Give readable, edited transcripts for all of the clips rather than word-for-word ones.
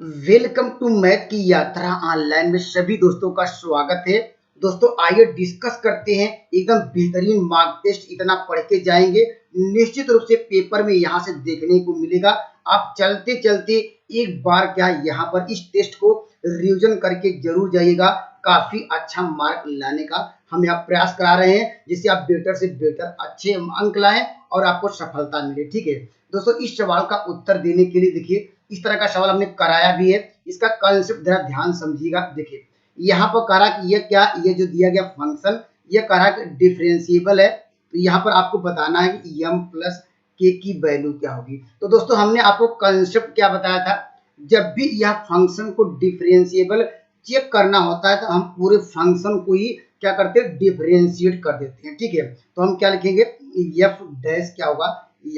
Welcome to math की यात्रा online में सभी दोस्तों का स्वागत है। दोस्तों आइए डिस्कस करते हैं एकदम बेहतरीन मॉक टेस्ट। इतना पढ़ के जाएंगे निश्चित रूप से पेपर में यहाँ से देखने को मिलेगा। आप चलते चलते एक बार क्या यहाँ पर इस टेस्ट को रिवीजन करके जरूर जाइएगा। काफी अच्छा मार्क लाने का हम यहाँ प्रयास करा रहे हैं जिससे आप बेहतर से बेहतर अच्छे अंक लाएं और आपको सफलता मिले। ठीक है दोस्तों, इस सवाल का उत्तर देने के लिए देखिए इस तरह का सवाल हमने कराया भी है। इसका कंसेप्ट जरा ध्यान समझिएगा। देखिए यहाँ पर करा कि ये जो दिया गया फंक्शन ये करा कि डिफरेंशिएबल है, तो यहाँ पर आपको बताना है कि m प्लस के की वैल्यू क्या होगी। तो दोस्तों हमने आपको कंसेप्ट क्या बताया था, जब भी यह फंक्शन को डिफरेंशिएबल चेक करना होता है तो हम पूरे फंक्शन को ही क्या करते हैं, डिफरेंशिएट कर देते हैं। ठीक है, तो हम क्या लिखेंगे, एफ डैश क्या होगा,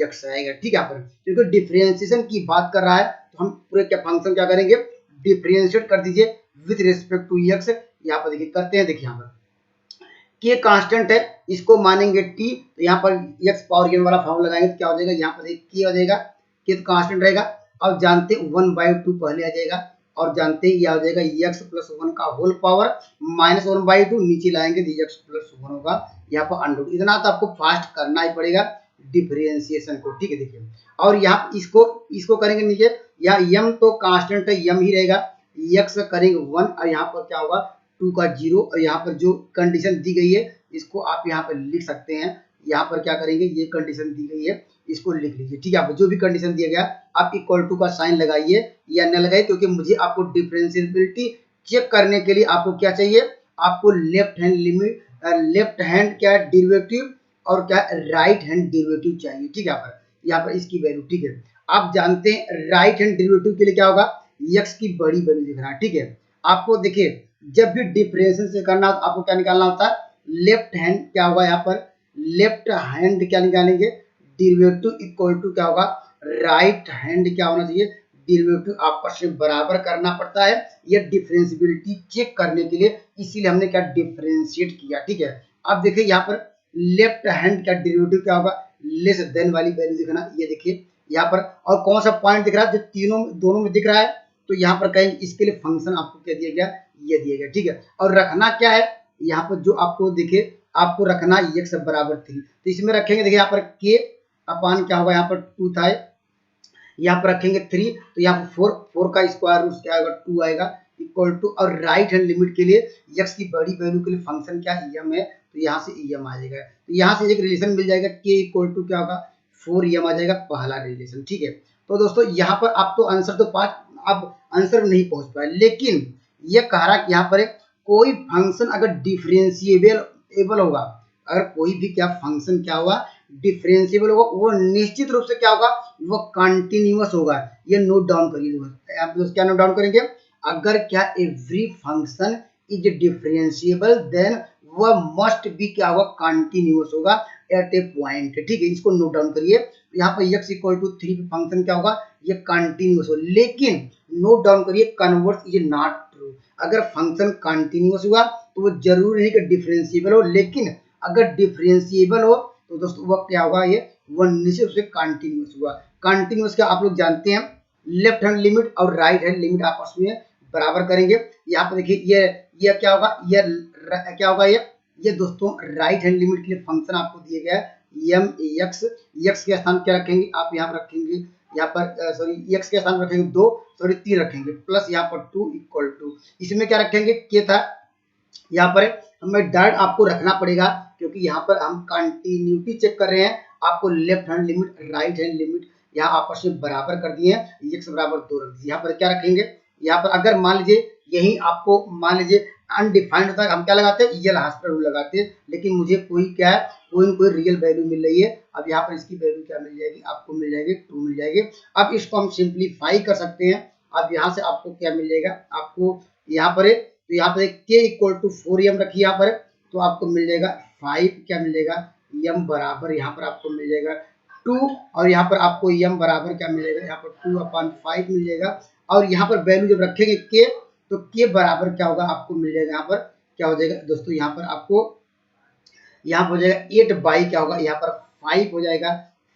एक्स आएगा। ठीक है, यहाँ पर क्योंकि डिफरेंशिएशन की बात कर रहा है तो हम पूरे क्या फंक्शन क्या करेंगे, डिफरेंशिएट कर दीजिए विद रिस्पेक्ट टू एक्स। यहाँ पर देखिए करते हैं, देखिए यहाँ पर के कांस्टेंट है, इसको मानेंगे टी, तो यहाँ पर एक्स पावर एन वाला फॉर्मूला लगाएंगे तो क्या हो जाएगा, यहाँ पर के हो जाएगा, के तो कांस्टेंट रहेगा। और जानते 1/2 पहले आ जाएगा और जानते हैं यह हो जाएगा एक्स प्लस 1 का होल पावर माइनस 1/2 नीचे लाएंगे तो एक्स प्लस 1 होगा यहाँ पर अंडर। इतना तो आपको फास्ट करना ही पड़ेगा डिफरेंशिएशन को। ठीक है, देखिए और यहाँ इसको करेंगे नीचे, यहाँ यम तो कांस्टेंट है, यम ही रहेगा, एक्स करेंगे 1 और यहाँ पर क्या होगा 2 का 0। और यहाँ पर जो कंडीशन दी गई है इसको आप यहाँ पर लिख सकते हैं। यहाँ पर क्या करेंगे, ये कंडीशन दी गई है इसको लिख लीजिए। ठीक है, आप जो भी कंडीशन दिया गया आप इक्वल टू का साइन लगाइए या न लगाइए, क्योंकि मुझे आपको डिफरेंशिएबिलिटी चेक करने के लिए आपको क्या चाहिए, आपको left hand limit, left hand क्या डेरिवेटिव और क्या राइट हैंड डेरिवेटिव चाहिए। ठीक है, यहाँ पर इसकी वैल्यू। ठीक है, आप जानते हैं राइट हैंड डेरिवेटिव के लिए क्या होगा, एक्स की बड़ी वैल्यू दिख रहा है। ठीक है, आपको देखिए जब भी डिफरेंशिएशन से करना तो आपको क्या निकालना होता है, लेफ्ट हैंड क्या होगा, यहाँ पर लेफ्ट हैंड क्या निकालेंगे, डेरिवेटिव इक्वल टू क्या होगा, राइट हैंड क्या होना चाहिए, डेरिवेटिव आपस में बराबर करना पड़ता है यह डिफरेंशिएबिलिटी चेक करने के लिए, इसीलिए हमने क्या डिफरेंशिएट किया। ठीक है, अब देखिए यहाँ पर लेफ्ट हैंड का डेरिवेटिव क्या होगा, लेस देन वाली वैल्यू दिखना, ये देखिए यहाँ पर। और कौन सा पॉइंट दिख रहा है, जो दोनों में दिख रहा है, तो यहाँ पर कहेंगे इसके लिए फंक्शन आपको क्या दिया गया, ये दिया गया। ठीक है, और रखना क्या है, यहाँ पर जो आपको देखिए आपको रखना एक्स बराबर 3, तो इसमें रखेंगे देखिए यहाँ पर के अपान क्या होगा, यहाँ पर 2 था, यहाँ पर रखेंगे 3, तो यहाँ पर 4 का स्क्वायर रूट क्या आएगा 2 आएगा इक्वल टू, और राइट हैंड लिमिट के लिए एक्स की बड़ी वैल्यू के लिए फंक्शन क्या एम है, तो यहाँ से एम आ जाएगा। तो यहाँ से एक रिलेशन मिल जाएगा के इक्वल टू क्या होगा 4 आ जाएगा, पहला रिलेशन। ठीक है, तो दोस्तों यहाँ पर आप तो आंसर तो आप आंसर नहीं पहुंच पाए, लेकिन ये कह रहा कि यहाँ पर कोई फंक्शन अगर डिफरेंशिएबल होगा, अगर कोई भी क्या फंक्शन क्या होगा डिफरेंशिएबल होगा, वो निश्चित रूप से क्या होगा, वो कंटिन्यूअस होगा। ये नोट डाउन करिए, आप क्या नोट डाउन करेंगे, अगर क्या every function is differentiable then वह मस्ट भी क्या होगा, कंटिन्यूअस होगा एट ए पॉइंट। ठीक है, इसको नोट डाउन करिए। तो यहाँ पर x इक्वल टू 3 पे फंक्शन क्या होगा, ये कंटिन्यूअस हो, लेकिन नोट डाउन करिए कन्वर्स इज नॉट ट्रू। अगर फंक्शन कंटिन्यूअस हुआ तो वो जरूरी नहीं कि डिफरेंशिएबल हो, लेकिन अगर डिफरेंशिएबल हो तो दोस्तों वह क्या होगा, ये वो निश्चित रूप से कंटिन्यूअस हुआ। कंटिन्यूअस का आप लोग जानते हैं, लेफ्ट हैंड लिमिट और राइट हैंड लिमिट आपस में बराबर करेंगे। यहाँ पर देखिए ये क्या होगा, ये क्या होगा, ये दोस्तों राइट हैंड लिमिट के लिए फंक्शन आपको दिया गया है एम एक्स के स्थान क्या रखेंगे, आप यहाँ पर रखेंगे, यहाँ पर सॉरी एक्स के स्थान रखेंगे 2, सॉरी 3 रखेंगे, प्लस यहाँ पर 2 इक्वल टू, इसमें क्या रखेंगे के था, यहाँ पर हमें डायरेक्ट आपको रखना पड़ेगा क्योंकि यहाँ पर हम कंटिन्यूटी चेक कर रहे हैं। आपको left hand limit right hand limit यहाँ आपस में बराबर कर दिए हैं, एक्स बराबर 2 रख दिए। यहाँ पर क्या रखेंगे, यहाँ पर अगर मान लीजिए यही आपको मान लीजिए अनडिफाइंड होता है, हम क्या लगाते हैं, एल हॉस्पिटल रूल लगाते हैं, लेकिन मुझे कोई क्या है, कोई रियल वैल्यू मिल रही है। अब यहाँ पर इसकी वैल्यू क्या मिल जाएगी, आपको मिल जाएगी 2 मिल जाएगी। अब इसको हम सिंप्लीफाई कर सकते हैं। अब यहाँ से आपको क्या मिल जाएगा, आपको यहाँ पर तो यहाँ पर k इक्वल टू 4m रखिए यहाँ पर, तो आपको मिल जाएगा 5 क्या मिल जाएगा, m बराबर यहाँ पर आपको मिल जाएगा 2, और यहाँ पर आपको m बराबर क्या मिलेगा, यहाँ पर 2/5 मिल जाएगा। और यहाँ पर वैल्यू जब रखेंगे k, तो k बराबर क्या होगा, आपको मिल जाएगा यहाँ पर क्या हो जाएगा दोस्तों, यहाँ पर आपको यहाँ पर हो जाएगा 8 बाई क्या होगा, यहाँ पर 5 हो जाएगा,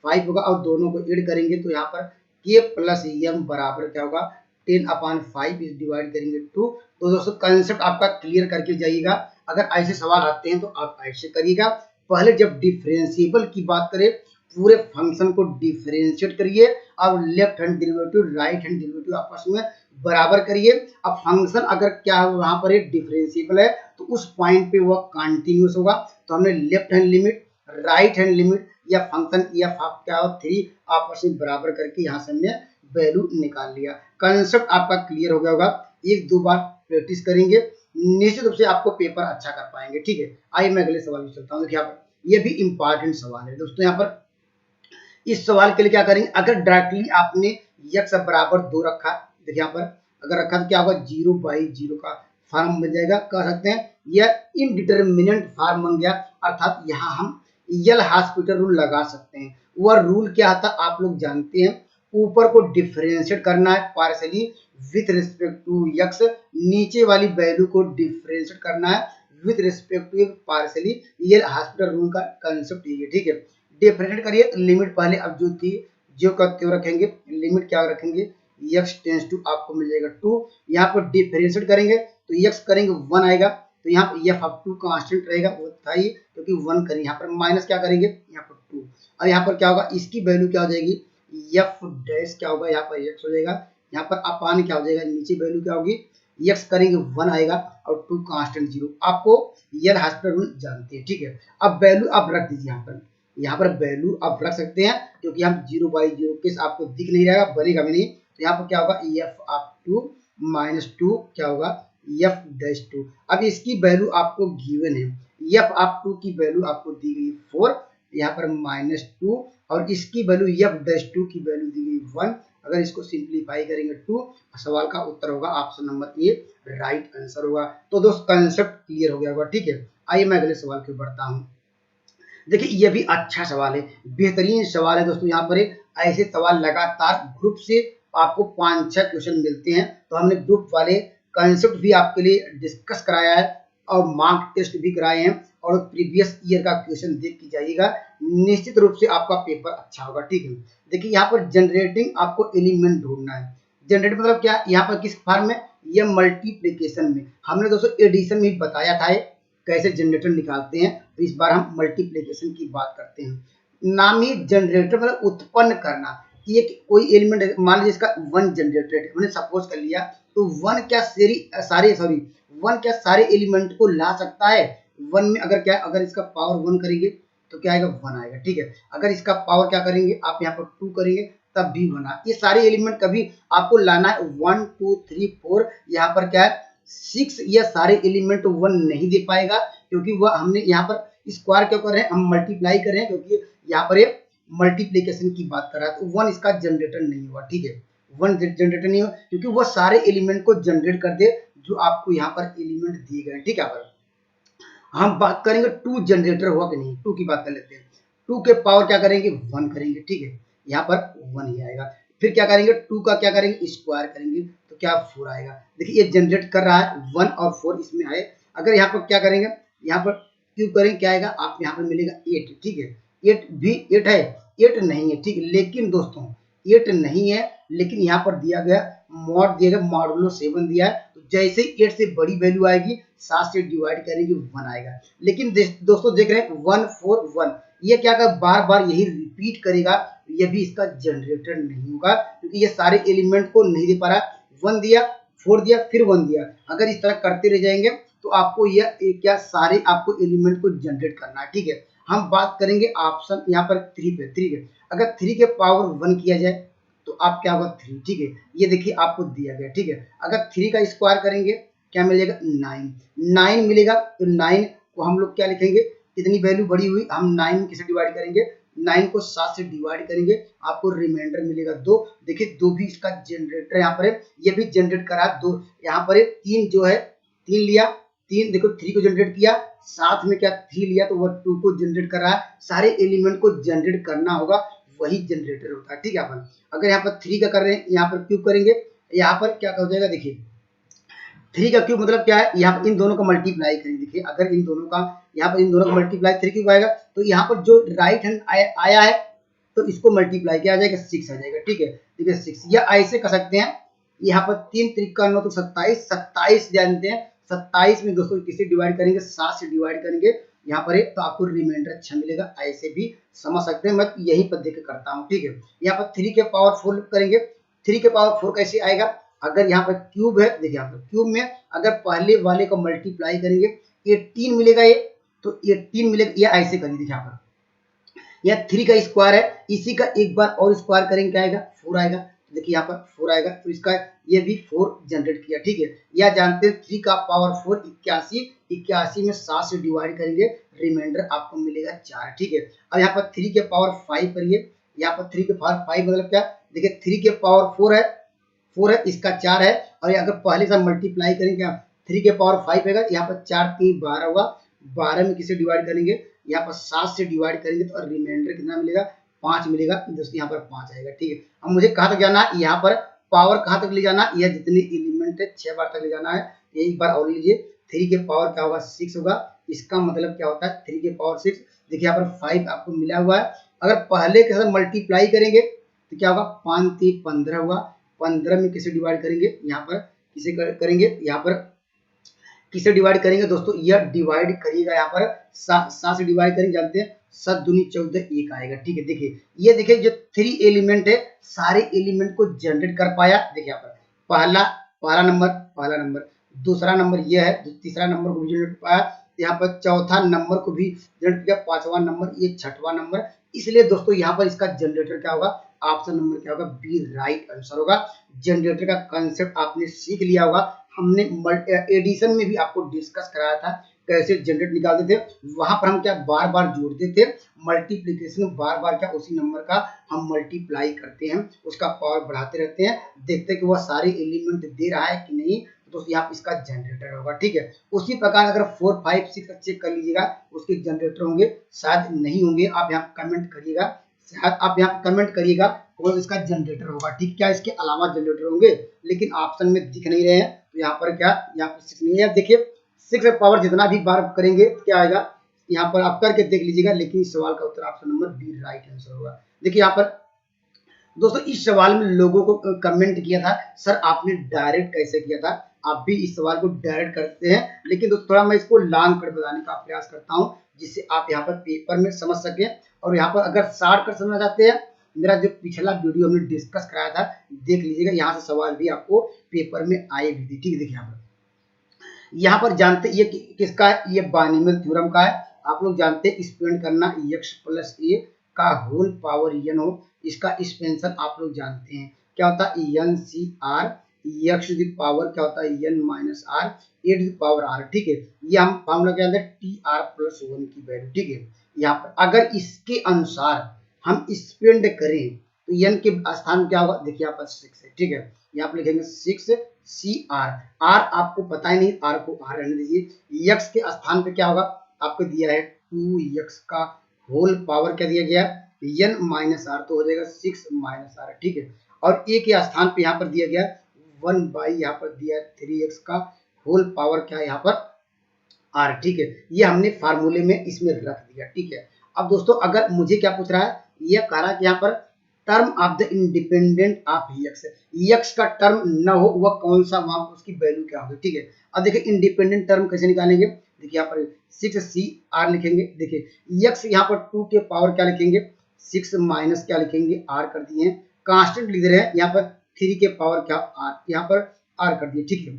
5 होगा, और दोनों को ऐड करेंगे तो यहाँ पर k प्लस m बराबर क्या होगा 10/5 इस डिवाइड करेंगे 2। तो दोस्तों कंसेप्ट आपका क्लियर करके जाइएगा। अगर ऐसे सवाल आते हैं तो आप ऐसे करिएगा। पहले जब डिफरेंशिएबल की बात करें, पूरे फंक्शन को डिफरेंशिएट करिए। अब left hand derivative right hand derivative आपस में बराबर करिए। अब फंक्शन अगर क्या वहां पर एक डिफरेंशिएबल है तो उस पॉइंट पे वह कंटिन्यूअस होगा। तो हमने left hand limit, right hand limit या फंक्शन एफ आप क्या हो 3 आपस में बराबर करके यहाँ से हमने वैल्यू निकाल लिया। कंसेप्ट आपका क्लियर हो गया होगा। एक दो बार प्रैक्टिस करेंगे, निश्चित रूप से आपको पेपर अच्छा कर पाएंगे। ठीक है, आइए मैं अगले सवाल में चलता हूँ। देखिए यहाँ पर ये भी इंपॉर्टेंट सवाल है दोस्तों। यहाँ पर इस सवाल के लिए क्या करेंगे, अगर डायरेक्टली आपने x बराबर 2 रखा, देखिए यहाँ पर अगर रखा तो क्या होगा 0/0 का फॉर्म बन जाएगा। कह सकते हैं यह इनडिटरमिनेंट फॉर्म बन गया, अर्थात यहाँ हम यल हॉस्पिटल रूल लगा सकते हैं। वह रूल क्या था आप लोग जानते हैं, ऊपर को डिफरेंशिएट करना है partially with respect to x, नीचे वाली वैल्यू को डिफरेंशिएट करना है with respect to partially. L hospital rule का कंसेप्ट ये है। ठीक है, डिफरेंशिएट करिए तो लिमिट पहले अब जो थी जो का त्यों रखेंगे, लिमिट क्या रखेंगे x टेंस टू आपको मिल जाएगा 2। यहाँ पर डिफरेंशिएट करेंगे तो x करेंगे 1 आएगा। तो यहाँ पर f अप टू कांस्टेंट रहेगा, वो था ही क्योंकि 1 करेंगे। यहाँ पर माइनस क्या करेंगे यहाँ पर 2। अब यहाँ पर क्या होगा, इसकी वैल्यू क्या हो जाएगी f डैश क्या होगा यहाँ पर x हो जाएगा। यहाँ पर अपान क्या हो जाएगा, नीचे वैल्यू क्या होगी x करेंगे 1 आएगा और 2 कांस्टेंट 0। आपको यल हॉस्पिटल रूल जानते हैं। ठीक है, अब वैल्यू आप रख दीजिए। यहाँ पर वैल्यू आप रख सकते हैं क्योंकि हम 0/0 केस आपको दिख नहीं रहेगा, बनेगा भी नहीं। तो यहाँ पर क्या होगा f अप टू -2 क्या होगा f डैश 2। अब इसकी वैल्यू आपको गिवन है, f अप टू की वैल्यू आपको दी गई 4, यहाँ पर -2 और इसकी वैल्यू f डैश 2 की वैल्यू दी गई 1। अगर इसको सिंप्लीफाई करेंगे 2, सवाल का उत्तर होगा option number A, right answer होगा। तो दोस्त कंसेप्ट क्लियर हो गया होगा। ठीक है, आइए मैं अगले सवाल की बढ़ता हूँ। देखिए ये भी अच्छा सवाल है, बेहतरीन सवाल है दोस्तों। यहाँ पर ऐसे सवाल लगातार ग्रुप से आपको 5-6 क्वेश्चन मिलते हैं। तो हमने ग्रुप वाले कंसेप्ट भी आपके लिए डिस्कस कराया है और मार्क टेस्ट भी कराए हैं, और प्रीवियस ईयर का क्वेश्चन देख के जाइएगा, निश्चित रूप से आपका पेपर अच्छा होगा। ठीक है, देखिए यहाँ पर जनरेटिंग आपको एलिमेंट ढूंढना है। जनरेट मतलब क्या, यहाँ पर किस फॉर्म में, यह मल्टीप्लीकेशन में। हमने दोस्तों एडिशन में बताया था कैसे जनरेटर निकालते हैं, तो इस बार हम मल्टीप्लिकेशन की बात करते हैं। नाम ही जनरेटर मतलब उत्पन्न करना। कि एक कोई एलिमेंट मान लीजिए इसका 1 जनरेटेड हमने सपोज कर लिया, तो 1 क्या सारे एलिमेंट को ला सकता है। 1 में अगर क्या, अगर इसका पावर 1 करेंगे तो क्या आएगा 1 आएगा। ठीक है, अगर इसका पावर क्या करेंगे आप यहाँ पर 2 करेंगे तब भी 1 आएगा। ये सारे एलिमेंट कभी आपको लाना है 1 2 3 4, यहाँ पर क्या है 6, ये सारे एलिमेंट 1 नहीं दे पाएगा क्योंकि वह हमने यहाँ पर स्क्वायर क्यों कर रहे हैं, हम मल्टीप्लाई कर रहे हैं क्योंकि यहाँ पर ये मल्टीप्लिकेशन की बात कर रहा है। तो 1 इसका जनरेटर नहीं हुआ। ठीक है, 1 जनरेटर नहीं हुआ क्योंकि वह सारे एलिमेंट को जनरेट कर दे जो आपको यहाँ पर एलिमेंट दिए गए। ठीक है, पर हम बात करेंगे 2 जनरेटर हुआ कि नहीं, 2 की बात कर लेते हैं। 2 के पावर क्या करेंगे 1 करेंगे। ठीक है, यहाँ पर 1 ही आएगा। फिर क्या करेंगे 2 का क्या करेंगे स्क्वायर करेंगे तो क्या 4 आएगा। देखिए ये जनरेट कर रहा है 1 और 4 इसमें आए। अगर यहाँ पर क्या करेंगे, यहाँ पर क्यूब करेंगे क्या आएगा, आप यहाँ पर मिलेगा 8। ठीक है, 8 भी 8 है, 8 नहीं है। ठीक है, लेकिन दोस्तों 8 नहीं है, लेकिन यहाँ पर दिया गया मॉड दिया गया, मॉडुलो 7 दिया है। तो जैसे 8 से बड़ी वैल्यू आएगी 7 से डिवाइड करेंगे 1 आएगा। लेकिन दोस्तों देख रहे हैं 1 4 1, ये क्या कर बार बार यही रिपीट करेगा, ये भी इसका जनरेटर नहीं होगा क्योंकि ये सारे एलिमेंट को नहीं दे पा रहा। 1 दिया 4 दिया फिर 1 दिया, अगर इस तरह करते रह जाएंगे तो आपको यह क्या सारे आपको एलिमेंट को जनरेट करना है। ठीक है, हम बात करेंगे ऑप्शन यहाँ पर 3 पे। 3 के अगर 3 के पावर 1 किया जाए तो आप क्या होगा 3। ठीक है, ये देखिए आपको दिया गया। ठीक है, अगर 3 का स्क्वायर करेंगे क्या मिलेगा 9 मिलेगा। तो 9 को हम लोग क्या लिखेंगे, कितनी वैल्यू बड़ी हुई, हम 9 किसे डिवाइड करेंगे 9 को 7 से डिवाइड करेंगे, आपको रिमाइंडर मिलेगा 2। देखिए 2 भी इसका जनरेटर यहाँ पर है, ये भी जनरेट करा 2। यहाँ पर 3 जो है 3 लिया, 3 देखो 3 को जनरेट किया, साथ में क्या 3 लिया तो वह 2 को जनरेट कर रहा है। सारे एलिमेंट को जनरेट करना होगा, वही जनरेटर होता है। ठीक है, अपन अगर यहाँ पर 3 का कर रहे हैं, यहाँ पर क्यूब करेंगे, यहाँ पर क्या हो जाएगा, देखिए 3 का क्यूब मतलब क्या है, यहाँ पर इन दोनों का मल्टीप्लाई करेंगे। देखिए अगर इन दोनों का यहाँ पर इन दोनों का मल्टीप्लाई 3 क्यूब आएगा तो यहाँ पर जो राइट हैंड आया है तो इसको मल्टीप्लाई किया जाएगा 6 आ जाएगा। ठीक है, ठीक है 6, या ऐसे कर सकते हैं यहाँ पर 3 त्रिका 9 तो 27, 27 जानते हैं। 27 में दोस्तों किसे डिवाइड करेंगे, 7 से डिवाइड करेंगे यहाँ पर तो आपको रिमाइंडर अच्छा मिलेगा। ऐसे भी समझ सकते हैं, मैं यहीं पर देख के करता हूँ, ठीक है। यहाँ पर 3 के पावर 4 करेंगे। 3 के पावर 4 कैसे आएगा, अगर यहाँ पर क्यूब है, देखिए यहाँ पर क्यूब में अगर पहले वाले को मल्टीप्लाई करेंगे 18 मिलेगा, ये तो 18 मिलेगा। ये ऐसे करेंगे, देखिए यहाँ पर यह 3 का स्क्वायर है, इसी का एक बार और स्क्वायर करेंगे, क्या आएगा 4 आएगा। देखिए यहाँ पर 4 आएगा, तो इसका ये भी 4 जनरेट किया, ठीक है। या जानते हैं 3 का पावर 4 81, 81 में 7 से डिवाइड करेंगे, रिमाइंडर आपको मिलेगा 4, ठीक है। अब यहाँ पर 3 के पावर 5 करिए, यहाँ पर 3 के पावर 5 मतलब क्या, देखिए 3 के पावर 4 है, 4 है, इसका 4 है, और अगर पहले से मल्टीप्लाई करेंगे 3 के पावर 5 है, यहाँ पर 4 3 12 हुआ, 12 में किसे डिवाइड करेंगे, यहाँ पर 7 से डिवाइड करेंगे तो रिमाइंडर कितना मिलेगा, 5 मिलेगा। दोस्तों यहाँ पर 5 आएगा, ठीक है। अब मुझे कहाँ तक जाना है, यहाँ पर पावर कहाँ तक ले जाना, यह जितने एलिमेंट है 6 बार तक ले जाना है। एक बार और लीजिए, 3 के पावर क्या होगा 6 होगा, इसका मतलब क्या होता है 3 के पावर 6। देखिए यहाँ पर 5 आपको मिला हुआ है, अगर पहले के साथ मल्टीप्लाई करेंगे तो क्या होगा 5 3 15 हुआ, 15 में किसे डिवाइड करेंगे, यहाँ पर किसे करेंगे, यहाँ पर किसे डिवाइड करेंगे दोस्तों, यह डिवाइड करिएगा यहाँ पर 7 से डिवाइड करेंगे, जानते हैं 7 दूनी 14 1 आएगा, ठीक है। देखिए ये देखिए जो 3 एलिमेंट है सारे एलिमेंट को जनरेट कर पाया। देखिए यहाँ पर पहला नंबर, दूसरा नंबर यह है, तीसरा नंबर को भी जनरेट कर पाया, यहाँ पर चौथा नंबर को भी जनरेट किया, 5वां नंबर, ये 6वां नंबर। इसलिए दोस्तों यहाँ पर इसका जनरेटर क्या होगा, ऑप्शन नंबर क्या होगा, बी राइट आंसर होगा। जनरेटर का कंसेप्ट आपने सीख लिया होगा, हमने एडिशन में भी आपको डिस्कस कराया था कैसे जनरेट निकालते थे। वहां पर हम क्या बार बार जोड़ते थे, मल्टीप्लीकेशन बार बार क्या उसी नंबर का हम मल्टीप्लाई करते हैं, उसका पावर बढ़ाते रहते हैं, देखते हैं कि वह सारे एलिमेंट दे रहा है कि नहीं, तो यहाँ इसका जनरेटर होगा, ठीक है। उसी प्रकार अगर 4 5 6 चेक कर लीजिएगा, उसके जनरेटर होंगे, शायद नहीं होंगे, आप यहाँ कमेंट करिएगा, शायद आप यहाँ कमेंट करिएगा वो इसका जनरेटर होगा, ठीक। क्या इसके अलावा जनरेटर होंगे, लेकिन ऑप्शन में दिख नहीं रहे हैं, तो यहाँ पर क्या, यहाँ पर 6 नहीं है। देखिए 6 पावर जितना भी बार करेंगे क्या आएगा, यहाँ पर आप करके देख लीजिएगा, लेकिन इस सवाल का उत्तर option number B right answer होगा। देखिए यहाँ पर दोस्तों इस सवाल में लोगों को कमेंट किया था, सर आपने डायरेक्ट कैसे किया था, आप भी इस सवाल को डायरेक्ट करते हैं, लेकिन दोस्तों थोड़ा मैं इसको लॉन्ग कट बताने का प्रयास करता हूं, जिससे आप यहाँ पर पेपर में समझ सकें। और यहाँ पर अगर शॉर्ट कट समझना चाहते हैं, मेरा जो पिछला वीडियो हमने डिस्कस कराया था देख लीजिएगा, यहाँ से सवाल भी आपको पेपर में आए भी थी, ठीक है। देखिए यहाँ पर जानते ये किसका है, ये बाइनोमियल थ्योरम का है। आप लोग जानते हैं स्पेंड करना x प्लस ए का होल पावर n हो, इसका एक्सपेंशन आप लोग जानते हैं क्या होता है, n C r x to the power क्या होता है n minus r a to the power r, ठीक है। ये हम फार्मूला क्या है टी आर प्लस 1 की वैल्यू, ठीक है। यहाँ पर अगर इसके अनुसार हम स्पेंड करें तो एन के स्थान क्या होगा, देखिए यहाँ पर 6 है, ठीक है। यहाँ पर लिखेंगे 6 सी आर, आर आपको पता ही नहीं, आर को आर रहने दीजिए। एक्स के स्थान पे क्या होगा, आपको दिया है 2x का होल पावर क्या दिया गया n माइनस आर, तो हो जाएगा 6 माइनस आर, ठीक है। और a के स्थान पे यहाँ पर दिया गया 1 बाई यहाँ पर दिया 3x का होल पावर क्या यहाँ पर r, ठीक है। ये हमने फार्मूले में इसमें रख दिया, ठीक है। अब दोस्तों अगर मुझे क्या पूछ रहा है, यह कह रहा है कि यहाँ पर term of the independent of x का टर्म न हो वह कौन सा, वहां उसकी वैल्यू क्या होगी, ठीक है। अब देखिए इंडिपेंडेंट टर्म कैसे निकालेंगे, देखिए यहाँ पर 6 सी आर लिखेंगे, देखिए एक्स यहाँ पर 2 के पावर क्या लिखेंगे 6 माइनस क्या लिखेंगे आर कर दिए, कांस्टेंट लिख रहे हैं यहाँ पर 3 के पावर क्या आर, यहाँ पर आर कर दिए, ठीक है।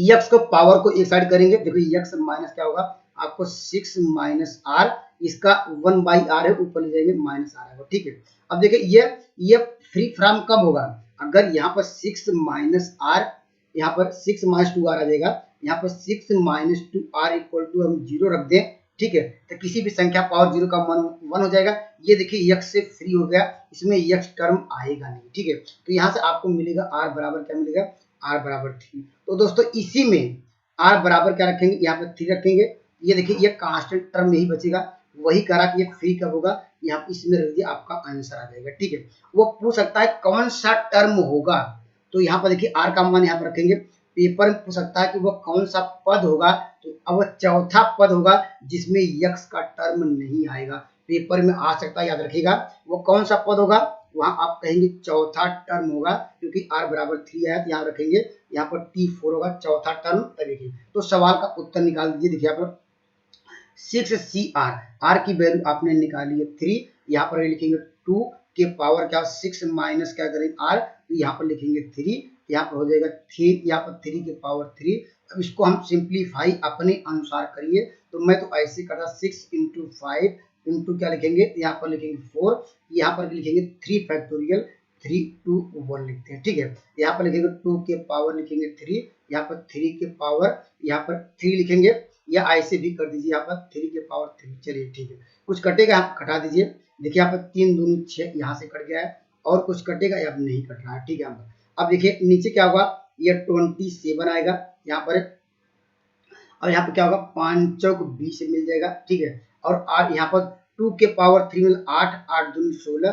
एक्स को पावर को एक साइड करेंगे, देखो एक्स माइनस क्या होगा आपको 6 माइनस आर, इसका 1 बाई आर है, ऊपर ले जाएंगे माइनस आर है, ठीक है। अब देखिए ये फ्री फ्रॉम कब होगा, अगर यहाँ पर 6 माइनस आर, यहाँ पर 6 माइनस 2 आर आ जाएगा, यहाँ पर 6 माइनस 2 आर इक्वल टू हम 0 रख दें, ठीक है। तो किसी भी संख्या पावर 0 का मान 1 हो जाएगा। ये देखिए x से फ्री हो गया, इसमें x टर्म आएगा नहीं, ठीक है। तो यहाँ से आपको मिलेगा r बराबर क्या मिलेगा, r बराबर 3। तो दोस्तों इसी में r बराबर क्या रखेंगे, यहाँ पर 3 रखेंगे। ये देखिए ये कांस्टेंट टर्म यही बचेगा, वही करा कि ये फ्री कब होगा, यहाँ इसमें रख दिया, आपका आंसर आ जाएगा, ठीक है। वो पूछ सकता है कौन सा टर्म होगा, तो यहाँ पर देखिए r का मान यहाँ पर रखेंगे। पेपर में पूछ सकता है कि वो कौन सा पद होगा, तो अब वो चौथा पद होगा जिसमें x का टर्म नहीं आएगा, पेपर में आ सकता है, याद रखिएगा वो कौन सा पद होगा, वहां आप कहेंगे चौथा टर्म होगा, क्योंकि r बराबर 3 आया तो यहाँ रखेंगे, यहाँ पर t4 होगा चौथा टर्म लगेगी। तो सवाल का उत्तर निकाल दीजिए। देखिए यहाँ पर 6CR, r की वैल्यू आपने निकाली है 3, यहाँ पर लिखेंगे 2 के पावर क्या 6 माइनस क्या करेंगे r, तो यहाँ पर लिखेंगे 3, यहाँ पर हो जाएगा 3, यहाँ पर 3 के पावर 3। अब इसको हम सिंप्लीफाई अपने अनुसार करिए, तो मैं तो ऐसे करता 6 इंटू 5 इंटू क्या लिखेंगे, यहाँ पर लिखेंगे 4, यहाँ पर लिखेंगे 3 फैक्टोरियल, 3 2 1 लिखते हैं, ठीक है। यहाँ पर लिखेंगे 2 के पावर लिखेंगे 3, यहाँ पर 3 के पावर यहाँ पर 3 लिखेंगे, या ऐसे भी कर दीजिए यहाँ पर 3 के पावर 3। चलिए ठीक है, कुछ कटेगा आप कटा दीजिए। देखिए यहाँ पर 3 दूनी 6 यहाँ से कट गया है, और कुछ कटेगा या नहीं कट रहा है, ठीक है। अब देखिए नीचे क्या होगा, ये 27 आएगा यहाँ पर, और यहाँ पर क्या होगा 5 चौक 20 मिल जाएगा, ठीक है। और यहाँ पर 2 के पावर 3 मिल 8, 8 दूनी 16,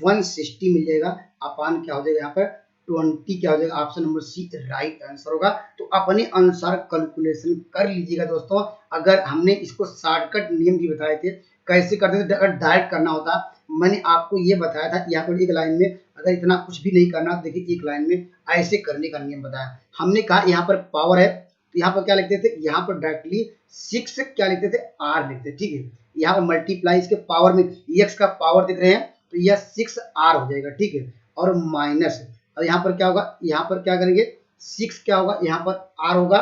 160 मिल जाएगा, अपान क्या हो जाएगा यहाँ पर 20 क्या हो जाएगा, option number C right answer होगा। तो अपने अनुसार कैलकुलेशन कर लीजिएगा दोस्तों। अगर हमने इसको शॉर्टकट नियम भी बताए थे कैसे करते थे, अगर डायरेक्ट करना होता, मैंने आपको ये बताया था यहाँ पर एक लाइन में अगर इतना कुछ भी नहीं करना, देखिए एक लाइन में ऐसे करने का नियम बताया हमने। कहा यहाँ पर पावर है तो यहाँ पर क्या लिखते थे, यहाँ पर डायरेक्टली 6 क्या लिखते थे, r लिखते थे, ठीक है। यहाँ पर मल्टीप्लाई इसके पावर में x का पावर दिख रहे हैं तो यह 6r हो जाएगा, ठीक है। और माइनस, और यहाँ पर क्या होगा, यहाँ पर क्या करेंगे 6 क्या होगा, यहाँ पर r होगा,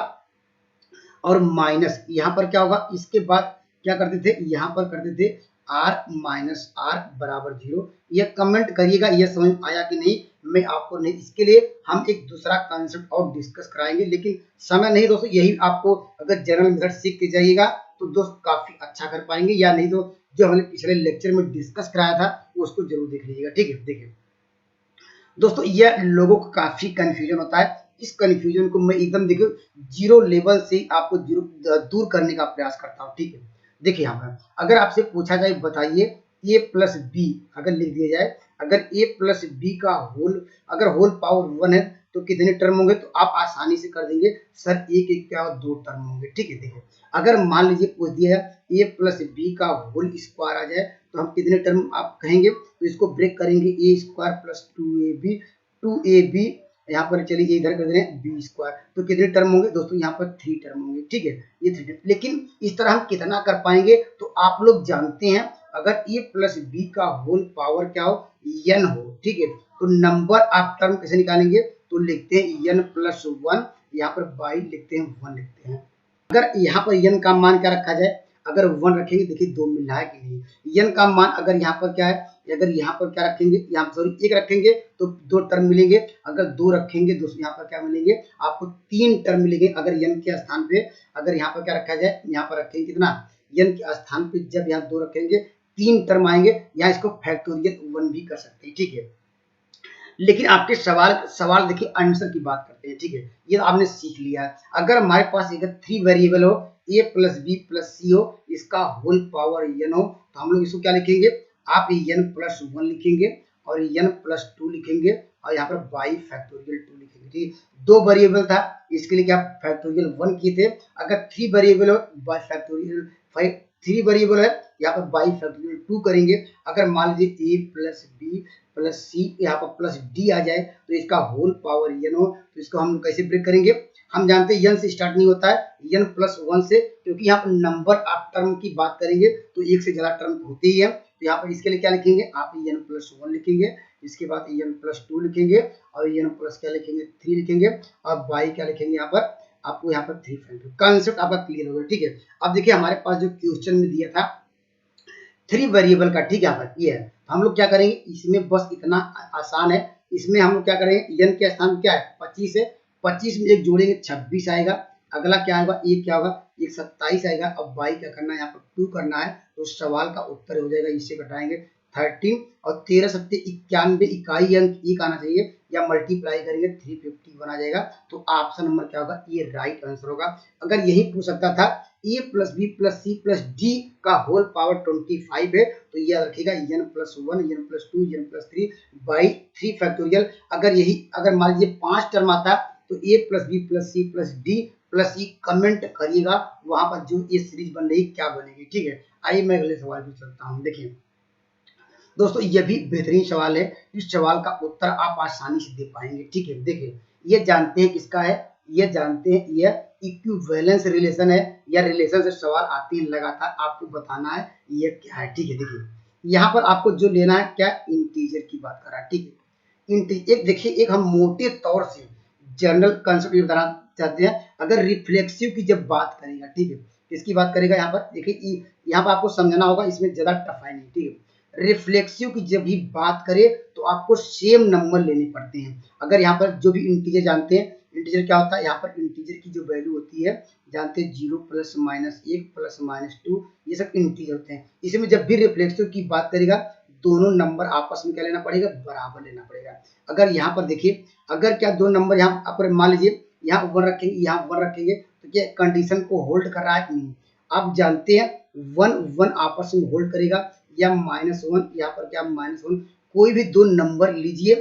और माइनस यहाँ पर क्या होगा, इसके बाद क्या करते थे, यहाँ पर करते थे r माइनस r बराबर 0। यह कमेंट करिएगा यह समझ आया कि नहीं, मैं आपको नहीं, इसके लिए हम एक दूसरा कॉन्सेप्ट और डिस्कस कराएंगे, लेकिन समय नहीं दोस्तों। यही आपको अगर जनरल मेथड सीख के जाइएगा तो दोस्त काफी अच्छा कर पाएंगे, या नहीं तो जो हमने पिछले लेक्चर में डिस्कस कराया था उसको जरूर देख लीजिएगा, ठीक है। देखिए दोस्तों यह लोगों को काफी कंफ्यूजन होता है, इस कंफ्यूजन को मैं एकदम देखिए जीरो लेवल से आपको दूर करने का प्रयास करता हूँ, ठीक है। देखिए यहाँ पर अगर आपसे पूछा जाए बताइए a प्लस बी अगर लिख दिया जाए, अगर a प्लस बी का होल अगर होल पावर 1 है तो कितने टर्म होंगे, तो आप आसानी से कर देंगे सर एक एक क्या 2 टर्म होंगे, ठीक है। देखिए अगर मान लीजिए पूछ दिया है a प्लस बी का होल स्क्वायर आ जाए तो हम कितने टर्म आप कहेंगे, तो इसको ब्रेक करेंगे a स्क्वायर प्लस 2ab यहाँ पर चलिए इधर कर दे रहे हैं बी स्क्वायर, तो कितने टर्म होंगे दोस्तों, यहाँ पर 3 टर्म होंगे, ठीक है। ये 3 टर्म, लेकिन इस तरह हम कितना कर पाएंगे, तो आप लोग जानते हैं अगर a प्लस बी का होल पावर क्या हो n हो, ठीक है, तो नंबर आप टर्म कैसे निकालेंगे, तो लिखते हैं n प्लस 1, यहाँ पर बाई लिखते हैं 1 लिखते हैं। अगर यहाँ पर n का मान क्या रखा जाए, अगर 1 रखेंगे, देखिए 2 मिल रहा है कि नहीं, n का मान अगर यहाँ पर क्या है, अगर यहाँ पर क्या रखेंगे, यहाँ सॉरी 1 रखेंगे तो 2 टर्म मिलेंगे, अगर 2 रखेंगे दोस्तों यहाँ पर क्या मिलेंगे, आपको 3 टर्म मिलेंगे। अगर n के स्थान पे अगर यहाँ पर क्या रखा जाए, यहाँ पर रखेंगे कितना, n के स्थान पे जब यहाँ 2 रखेंगे 3 टर्म आएंगे, या इसको फैक्टोरियल 1 भी कर सकते हैं, ठीक है। लेकिन आपके सवाल देखिए आंसर की बात करते हैं, ठीक है, ये आपने सीख लिया है। अगर हमारे पास एक 3 वेरिएबल हो a प्लस बी प्लस सी हो, इसका होल पावर n हो, तो हम लोग इसको क्या लिखेंगे, आप n प्लस 1 लिखेंगे और n प्लस 2 लिखेंगे, और यहाँ पर बाई फैक्टोरियल 2 लिखेंगे, ठीक है। 2 वेरिएबल था इसके लिए क्या फैक्टोरियल 1 किए थे, अगर 3 वेरिएबल हो बाई फैक्टोरियल 3 वेरिएबल है यहाँ पर बाई फैक्टोरियल 2 करेंगे। अगर मान लीजिए a प्लस बी प्लस सी यहाँ पर प्लस डी आ जाए तो इसका होल पावर n हो, तो इसको हम कैसे ब्रेक करेंगे, हम जानते हैं n से स्टार्ट नहीं होता है, n प्लस 1 से, क्योंकि यहाँ पर नंबर आप टर्म की बात करेंगे तो एक से ज्यादा टर्म होते ही है, तो यहाँ पर इसके लिए क्या लिखेंगे, आप n प्लस 1 लिखेंगे, इसके बाद n प्लस 2 लिखेंगे, और n प्लस क्या लिखेंगे 3 लिखेंगे, और बाई क्या लिखेंगे, यहाँ पर आपको यहाँ पर 3 फैक्टर, कॉन्सेप्ट आपका क्लियर होगा, ठीक है। अब देखिए हमारे पास जो क्वेश्चन में दिया था 3 वेरिएबल का, ठीक है, यहाँ पर ये है, हम लोग क्या करेंगे, इसमें बस इतना आसान है, इसमें हम लोग क्या करेंगे, n के स्थान क्या है 25 है, 25 में एक जोड़ेंगे 26 आएगा, अगला क्या होगा, एक क्या होगा, एक 27 आएगा। अब बाई क्या करना है, यहाँ पर 2 करना है, तो सवाल का उत्तर हो जाएगा, इससे घटाएंगे 13, और 13 सत्ते 91 इकाई अंक एक आना चाहिए, या मल्टीप्लाई करेंगे 351 आ जाएगा, तो ऑप्शन नंबर क्या होगा, ये राइट आंसर होगा। अगर यही पूछ सकता था a plus b plus c plus d का होल पावर 25 है, तो यह रखेगा n plus 1 n plus 2 n plus 3 by 3 factorial. अगर मान लीजिए 5 टर्म आता तो a plus b plus c plus d plus e comment करिएगा, वहां पर जो ये सीरीज बन रही क्या बनेगी, ठीक है। आइए मैं अगले सवाल पे चलता हूँ। देखिए दोस्तों ये भी बेहतरीन सवाल है, इस सवाल का उत्तर आप आसानी से दे पाएंगे। ठीक है, देखिए ये जानते हैं किसका है, ये जानते हैं यह इक्विवेलेंस रिलेशन है या रिलेशन से सवाल आते हैं लगातार, आपको बताना है ये क्या है। ठीक है, देखिए यहाँ पर आपको जो लेना है क्या, इंटीजर की बात कर रहा है। ठीक है, एक देखिए, एक हम मोटे तौर से जनरल कंसेप्ट बताना चाहते हैं। अगर रिफ्लेक्सिव की जब बात करेगा, ठीक है, किसकी बात करेगा यहाँ पर, देखिए यहाँ पर आपको समझना होगा, इसमें ज्यादा टफ है नहीं। ठीक है, रिफ्लेक्सिव की जब भी बात करें तो आपको सेम नंबर लेने पड़ते हैं। अगर यहाँ पर जो भी इंटीजर जानते हैं, इंटीजर क्या होता है, यहाँ पर इंटीजर की जो वैल्यू होती है जानते हैं 0 प्लस माइनस 1 प्लस माइनस 2, ये सब इंटीजर होते हैं। इसमें जब भी रिफ्लेक्सिव की बात करेगा दोनों नंबर आपस में क्या लेना पड़ेगा, बराबर लेना पड़ेगा। अगर यहाँ पर देखिए, अगर क्या दो नंबर यहाँ पर मान लीजिए यहाँ 1 रखेंगे, यहाँ 1 रखेंगे, तो क्या कंडीशन को होल्ड कर रहा है कि नहीं। आप जानते हैं 1 1 आपस में होल्ड करेगा या -1, यहाँ पर क्या -1, कोई भी दो नंबर लीजिए,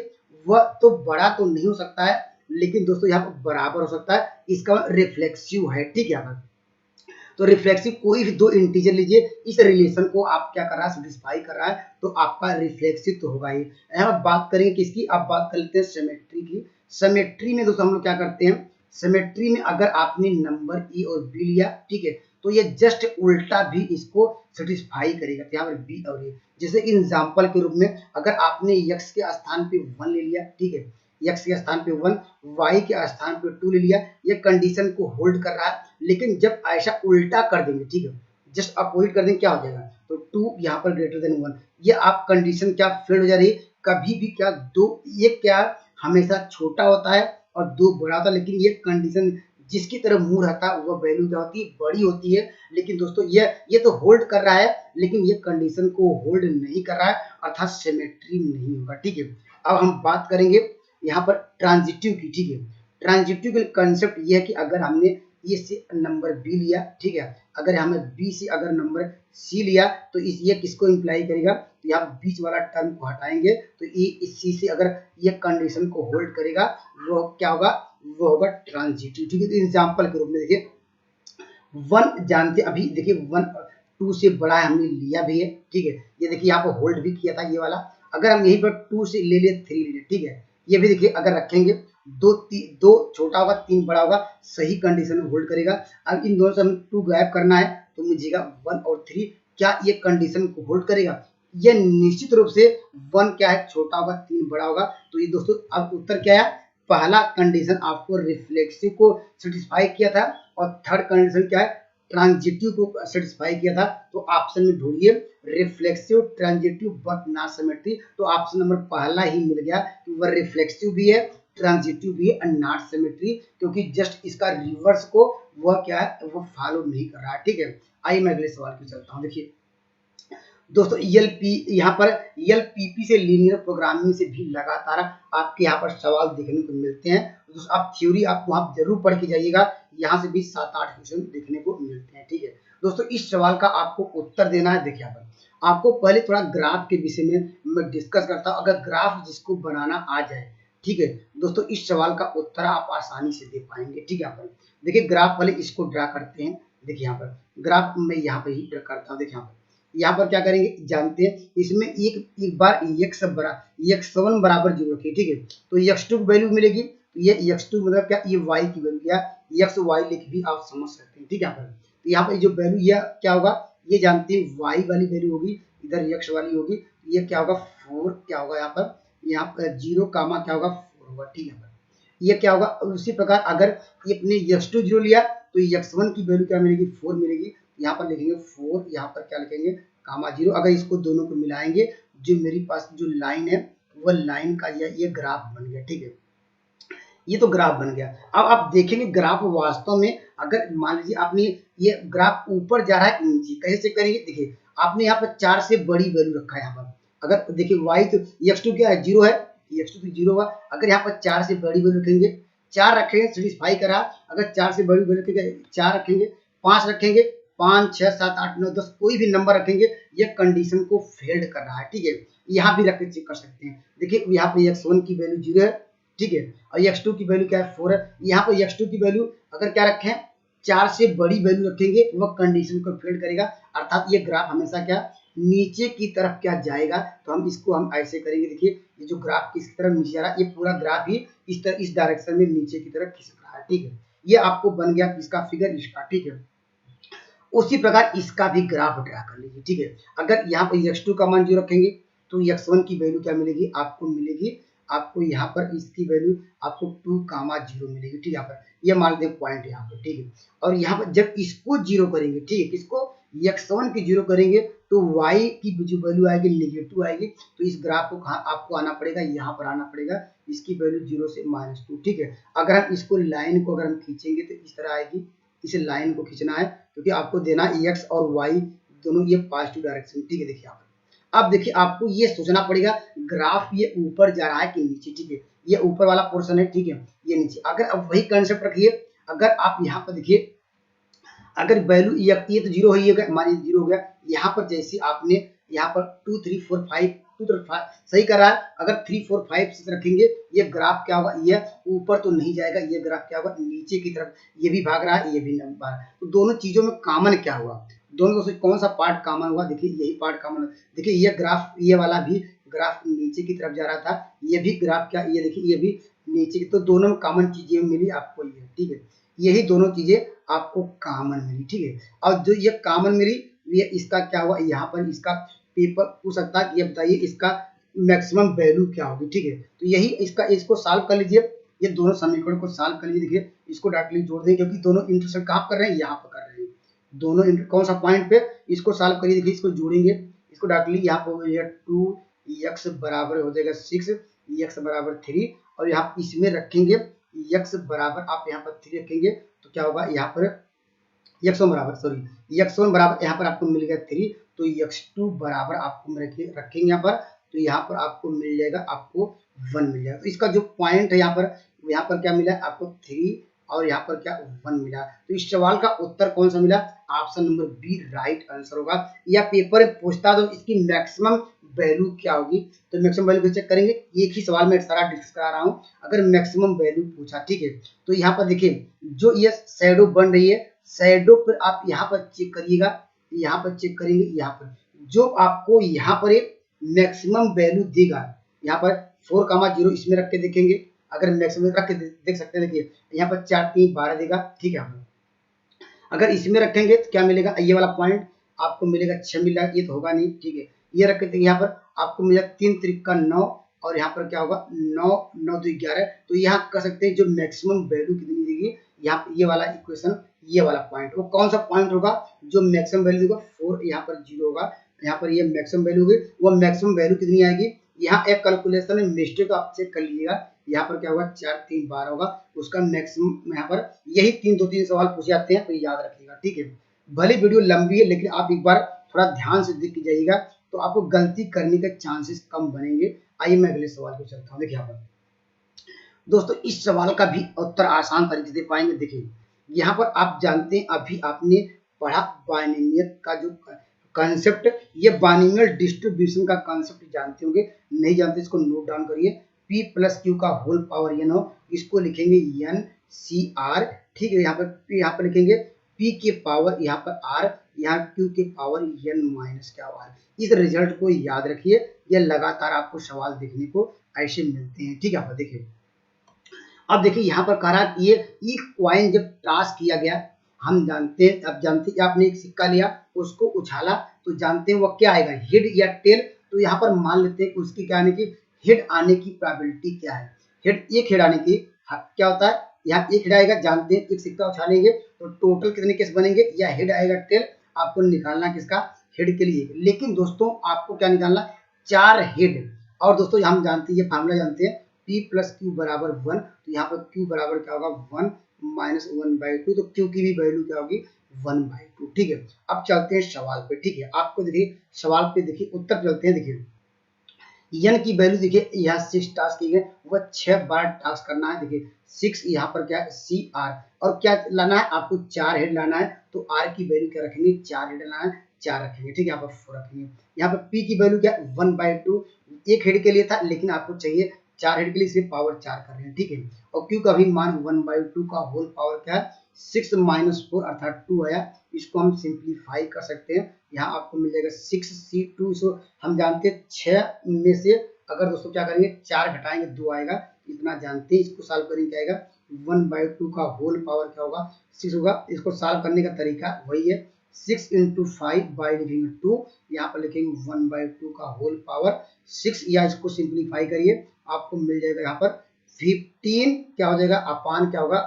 वह तो बड़ा तो नहीं हो सकता है लेकिन दोस्तों यहाँ पर बराबर हो सकता है, इसका रिफ्लेक्सिव है। ठीक है, यहाँ पर तो रिफ्लेक्सिव कोई भी दो इंटीजर लीजिए, इस रिलेशन को आप क्या कर रहा है, सेटिस्फाई कर रहा है, तो आपका रिफ्लेक्सिव तो होगा ही। यहाँ बात करेंगे किसकी, आप बात कर लेते हैं सिमेट्री की। सिमेट्री में दोस्तों हम लोग क्या करते हैं, सिमेट्री में अगर आपने नंबर ए और बी लिया, ठीक है, तो ये जस्ट उल्टा भी इसको सेटिस्फाई करेगा। तो यहाँ पर बी और ए, जैसे एग्जाम्पल के रूप में अगर आपने x के स्थान पे 1 ले लिया, ठीक है, x के स्थान पे 1, y के स्थान पे 2 ले लिया, ये कंडीशन को होल्ड कर रहा है। लेकिन जब ऐसा उल्टा कर देंगे, ठीक है, जस्ट अपोजिट कर देंगे, क्या हो जाएगा, तो 2 यहाँ पर ग्रेटर देन 1, ये आप कंडीशन क्या फेल हो जा रही है। कभी भी क्या दो, ये क्या हमेशा छोटा होता है और 2 बड़ा होता है, लेकिन ये कंडीशन जिसकी तरफ मुंह रहता है वह वैल्यू क्या होती है, बड़ी होती है। लेकिन दोस्तों ये तो होल्ड कर रहा है लेकिन ये कंडीशन को होल्ड नहीं कर रहा है, अर्थात सिमेट्री नहीं होगा। ठीक है, अब हम बात करेंगे यहाँ पर ट्रांजिटिव की। ठीक है, ट्रांजिटिव का कंसेप्ट ये है कि अगर हमने ए से नंबर बी लिया, ठीक है, अगर हमें बी से अगर नंबर सी लिया, तो ये किसको इंप्लाई करेगा, तो यहाँ बीच वाला टर्म को हटाएंगे तो ए इस सी से अगर ये कंडीशन को होल्ड करेगा, वो क्या होगा, वो होगा ट्रांजिटिव। ठीक है, तो एग्जाम्पल के रूप में देखिए 1 जानते, अभी देखिए 1 2 से बड़ा है, हमने लिया भी है। ठीक है, ये देखिए यहाँ पर होल्ड भी किया था ये वाला, अगर हम यहीं पर 2 से ले लिए 3 ले लिए, ठीक है, ये भी देखिए अगर रखेंगे 2 छोटा होगा 3 बड़ा होगा, सही कंडीशन में होल्ड करेगा। अब इन दोनों से हमें 2 गायब करना है तो मुझेगा 1 और 3, क्या ये कंडीशन को होल्ड करेगा, ये निश्चित रूप से 1 क्या है, छोटा होगा, 3 बड़ा होगा। तो ये दोस्तों अब उत्तर क्या है, पहला कंडीशन आपको रिफ्लेक्सिव को सेटिस्फाई किया था और थर्ड कंडीशन क्या है, ट्रांजिटिव को सेटिस्फाई किया था। तो ऑप्शन में ढूंढिए reflexive, transitive but not symmetry, तो ऑप्शन नंबर पहला ही मिल गया कि वह रिफ्लेक्सिव भी है, ट्रांजिटिव भी है और नॉट सिमेट्री, क्योंकि जस्ट इसका रिवर्स को वह क्या है, वो फॉलो नहीं कर रहा है। ठीक है, आइए मैं अगले सवाल की चलता हूँ। देखिए दोस्तों यहाँ पर एलपीपी से लीनियर प्रोग्रामिंग से भी लगातार आपके यहाँ पर सवाल देखने को मिलते हैं। दोस्तों आप थ्योरी आप वहाँ जरूर पढ़ के जाइएगा, यहाँ से भी 7-8 क्वेश्चन देखने को मिलते हैं। ठीक है दोस्तों, इस सवाल का आपको उत्तर देना है। देखिए यहाँ पर आपको पहले थोड़ा ग्राफ के विषय में मैं डिस्कस करता हूँ, अगर ग्राफ जिसको बनाना आ जाए, ठीक है दोस्तों, इस सवाल का उत्तर आप आसानी से दे पाएंगे। ठीक है, यहाँ पर देखिए ग्राफ पहले इसको ड्रा करते हैं। देखिए यहाँ पर ग्राफ मैं यहाँ पर ही ड्रा करता हूँ। देखिए यहाँ पर क्या करेंगे जानते हैं, इसमें एक बार x1 बराबर 0 रखिए। ठीक है, तो x2 की वैल्यू मिलेगी, तो ये x2 मतलब क्या, ये y की वैल्यू या xy लिख भी आप समझ सकते हैं। ठीक है, तो यहाँ पर जो वैल्यू यह क्या होगा, ये जानते हैं y वाली वैल्यू होगी, इधर x वाली होगी, ये क्या होगा 4 क्या होगा, यहाँ पर 0 कामा क्या होगा 4 होगा। ठीक है, ये क्या होगा, उसी प्रकार अगर ये अपने x2 0 लिया तो x1 की वैल्यू क्या मिलेगी, 4 मिलेगी। यहाँ पर लिखेंगे 4, यहाँ पर क्या लिखेंगे कामा 0। अगर इसको दोनों को मिलाएंगे, जो मेरे पास जो लाइन है वह लाइन का ये ग्राफ बन गया। ठीक है, ये तो ग्राफ बन गया। अब आप देखेंगे ग्राफ वास्तव में, अगर मान लीजिए आपने ये ग्राफ ऊपर जा रहा है नीचे, कैसे करेंगे, देखिए आपने यहाँ पर 4 से बड़ी वैल्यू रखा है। यहाँ पर अगर देखिए y तो x2 क्या है 0 है, x2 तो 0 हुआ। अगर यहाँ पर 4 से बड़ी वैल्यू रखेंगे, 4 रखेंगे सेटिस्फाई करा, अगर 4 से बड़ी वैल्यू रखेंगे 4 रखेंगे, 5 रखेंगे, 5 6 7 8 9 10 कोई भी नंबर रखेंगे, ये कंडीशन को फेल्ड कर रहा है। ठीक है, यहाँ भी रख के चेक कर सकते हैं। देखिए यहाँ पे x1 की वैल्यू 0 है, ठीक है, और x2 की वैल्यू क्या है 4 है। यहाँ पे x2 की वैल्यू अगर क्या रखें, 4 से बड़ी वैल्यू रखेंगे, वह कंडीशन को फेल्ड करेगा, अर्थात ये ग्राफ हमेशा क्या नीचे की तरफ क्या जाएगा, तो हम ऐसे करेंगे। देखिए ये जो ग्राफ किसकी तरफ नीचे जा रहा है, ये पूरा ग्राफ ही इस डायरेक्शन में नीचे की तरफ खिसक रहा है। ठीक है, ये आपको बन गया इसका फिगर इसका। ठीक है, उसी प्रकार इसका भी ग्राफ ड्रा कर लीजिए। ठीक है, अगर यहाँ पर x2 का मान 0 रखेंगे तो x1 की वैल्यू क्या मिलेगी, आपको यहाँ पर इसकी वैल्यू आपको 2,0 मिलेगी। ठीक है, यहाँ पर ये मान लेते हैं पॉइंट यहाँ पर। ठीक है, और यहाँ पर जब इसको 0 करेंगे, ठीक है, किसको, x1 की 0 करेंगे तो y की जो वैल्यू आएगी नेगेटिव आएगी। तो इस ग्राफ को आपको आना पड़ेगा, यहाँ पर आना पड़ेगा, इसकी वैल्यू 0 से -2। ठीक है, अगर हम इसको लाइन को अगर हम खींचेंगे तो इस तरह आएगी। इस लाइन को खींचना है क्योंकि आपको देना x और y दोनों ये पॉजिटिव डायरेक्शन। ठीक है, देखिए अब देखिए आपको ये सोचना पड़ेगा ग्राफ ये ऊपर जा रहा है कि नीचे। ठीक है, ये ऊपर वाला पोर्शन है, ठीक है, ये नीचे। अगर अब वही कंसेप्ट रखिए, अगर आप यहाँ पर देखिए, अगर वैल्यू ये तो 0 ही है, मान लीजिए 0 हो गया। यहाँ पर जैसे आपने यहाँ पर 2 3 4 5 सही कर रहा है। अगर 3 4 5 6 रखेंगे, ये ग्राफ क्या होगा, ये ऊपर तो नहीं जाएगा, ये ग्राफ क्या होगा, नीचे की तरफ। ये भी भाग रहा है, ये भी नहीं भाग रहा है। तो दोनों चीजों में कॉमन क्या हुआ, दोनों में कौन सा पार्ट कॉमन हुआ, देखिए यही पार्ट कॉमन। देखिए ये ग्राफ, ये वाला भी ग्राफ नीचे की तरफ जा रहा था, ये भी ग्राफ क्या, ये देखिए ये भी नीचे की। तो दोनों में कॉमन चीजें मिली आपको ये। ठीक है, यही दोनों चीजें आपको कॉमन मिली। ठीक है, और जो ये कॉमन मिली, ये इसका क्या हुआ, यहाँ पर इसका पेपर पूछ सकता है कि ये बताइए इसका मैक्सिमम वैल्यू क्या होगी। ठीक है, तो यही इसको सॉल्व कर लीजिए, ये दोनों समीकरण को सॉल्व कर लीजिए। देखिए इसको डायरेक्टली जोड़ दें क्योंकि दोनों इंटरसेक्ट कहाँ कर रहे हैं, यहाँ पर कर रहे हैं दोनों कौन सा पॉइंट पे, इसको सॉल्व करिए। देखिए इसको जोड़ेंगे, इसको डायरेक्टली यहाँ पर हो जाएगा 2x बराबर हो जाएगा 6, x बराबर 3, और यहाँ इसमें रखेंगे x बराबर, आप यहाँ पर 3 रखेंगे तो क्या होगा, यहाँ पर x1 बराबर यहाँ पर आपको मिल गया 3, तो x2 बराबर आपको रखेंगे यहाँ पर, तो यहाँ पर आपको मिल जाएगा, आपको 1 मिल जाएगा। तो इसका जो पॉइंट है यहाँ पर क्या मिला आपको 3, और यहाँ पर क्या 1 मिला। तो इस सवाल का उत्तर कौन सा मिला, option number B right answer होगा। या पेपर में पूछता तो इसकी मैक्सिमम वैल्यू क्या होगी, तो मैक्सिमम वैल्यू चेक करेंगे। एक ही सवाल में सारा डिस्कस करा रहा हूँ, अगर मैक्सिमम वैल्यू पूछा, ठीक है, तो यहाँ पर देखिए जो ये शैडो बन रही है, शैडो पर आप यहाँ पर चेक करिएगा, यहाँ पर चेक करेंगे, यहाँ पर जो आपको यहाँ पर एक मैक्सिमम वैल्यू देगा, यहाँ पर 4,0 इसमें रख के देखेंगे, अगर मैक्सिमम रख के देख सकते हैं। देखिए यहाँ पर 4 3 12 देगा। ठीक है, अगर इसमें रखेंगे तो क्या मिलेगा, ये वाला पॉइंट आपको मिलेगा 6 मिलेगा, ये तो होगा नहीं। ठीक है, ये रख के यहाँ पर आपको मिलेगा 3 त्रिका 9, और यहाँ पर क्या होगा 9 9 2 11। तो यहाँ कर सकते हैं जो मैक्सिमम वैल्यू कितनी देगी, यहाँ ये वाला इक्वेशन, ये वाला पॉइंट, वो कौन सा पॉइंट होगा जो मैक्सिमम वैल्यू देगा 4, यहाँ पर 0 होगा, यहाँ पर ये मैक्सिमम वैल्यू होगी। वो मैक्सिमम वैल्यू कितनी आएगी, यहाँ एक कैलकुलेशन में मिस्टेक आप चेक कर लीजिएगा, यहाँ पर क्या होगा 4 3 12 होगा, उसका मैक्सिमम यहाँ पर यही 3 2 3 सवाल पूछे जाते हैं, तो याद रखिएगा। ठीक है, भले वीडियो लंबी है लेकिन आप एक बार थोड़ा ध्यान से देख के जाइएगा, तो आपको गलती करने के चांसेस कम बनेंगे। आइए मैं अगले सवाल को चलता हूँ। देखिए यहाँ पर दोस्तों इस सवाल का भी उत्तर आसान तरीके से दे पाएंगे। देखिए यहाँ पर आप जानते हैं, अभी आपने पढ़ा बाइनोमियल का जो कंसेप्ट, ये बाइनोमियल डिस्ट्रीब्यूशन का कंसेप्ट जानते होंगे, नहीं जानते इसको नोट डाउन करिए। p प्लस क्यू का होल पावर n हो, इसको लिखेंगे n c r। ठीक है, यहाँ पर लिखेंगे p के पावर यहाँ पर r, यहाँ q के पावर n माइनस क्या r। इस रिजल्ट को याद रखिए, ये लगातार आपको सवाल देखने को ऐसे मिलते हैं। ठीक है, आप देखिए अब देखिए यहाँ पर कह रहा है ये कॉइन जब टॉस किया गया, हम जानते हैं, अब जानते हैं आपने एक सिक्का लिया उसको उछाला, तो जानते हैं वो क्या आएगा, हेड या टेल। तो यहाँ पर मान लेते हैं कि उसकी क्या आने की, हेड आने की प्रोबेबिलिटी क्या है, एक हेड आने की क्या होता है, यहाँ एक हेड आएगा। जानते हैं एक सिक्का उछालेंगे तो टोटल कितने केस बनेंगे, या हेड आएगा टेल, आपको निकालना किसका, हेड के लिए। लेकिन दोस्तों आपको क्या निकालना, 4 हेड। और दोस्तों हम जानते हैं, ये फार्मूला जानते हैं, p प्लस क्यू बराबर 1, तो यहाँ पर q बराबर क्या होगा 1 माइनस 1/2, तो q की भी वैल्यू क्या होगी 1/2। ठीक है, अब चलते हैं सवाल पे। ठीक है, आपको देखिए सवाल पे देखिए उत्तर चलते हैं। देखिए n की वैल्यू देखिए यहाँ 6 टास्क की गए, वह 6 बार टास्क करना है। देखिए 6 यहाँ पर क्या है CR, और क्या लाना है आपको 4 हेड लाना है, तो R की वैल्यू क्या रखेंगे, 4 हेड लाना है, 4 रखेंगे। ठीक है, यहाँ पर 4 रखेंगे। यहाँ पर p की वैल्यू क्या 1/2, एक हेड के लिए था लेकिन आपको चाहिए 4 हेड के लिए, सिर्फ पावर 4 कर रहे हैं। ठीक है, और q का भी मान 1/2 का होल पावर क्या है 6 माइनस 4 अर्थात 2 आया। इसको हम सिंप्लीफाई कर सकते हैं, यहाँ आपको मिल जाएगा 6c2। सो हम जानते हैं 6 में से अगर दोस्तों क्या करेंगे 4 घटाएंगे 2 आएगा, इतना जानते हैं। इसको सॉल्व करेंगे क्या आएगा 1/2 का होल पावर क्या होगा 6 होगा। इसको सॉल्व करने का तरीका वही है, 6 × 5 बाई लिखेंगे 2, यहाँ पर लिखेंगे 1/2 का होल पावर 6, या इसको सिंप्लीफाई करिए आपको मिल जाएगा यहाँ पर 15 क्या हो जाएगा अपान क्या होगा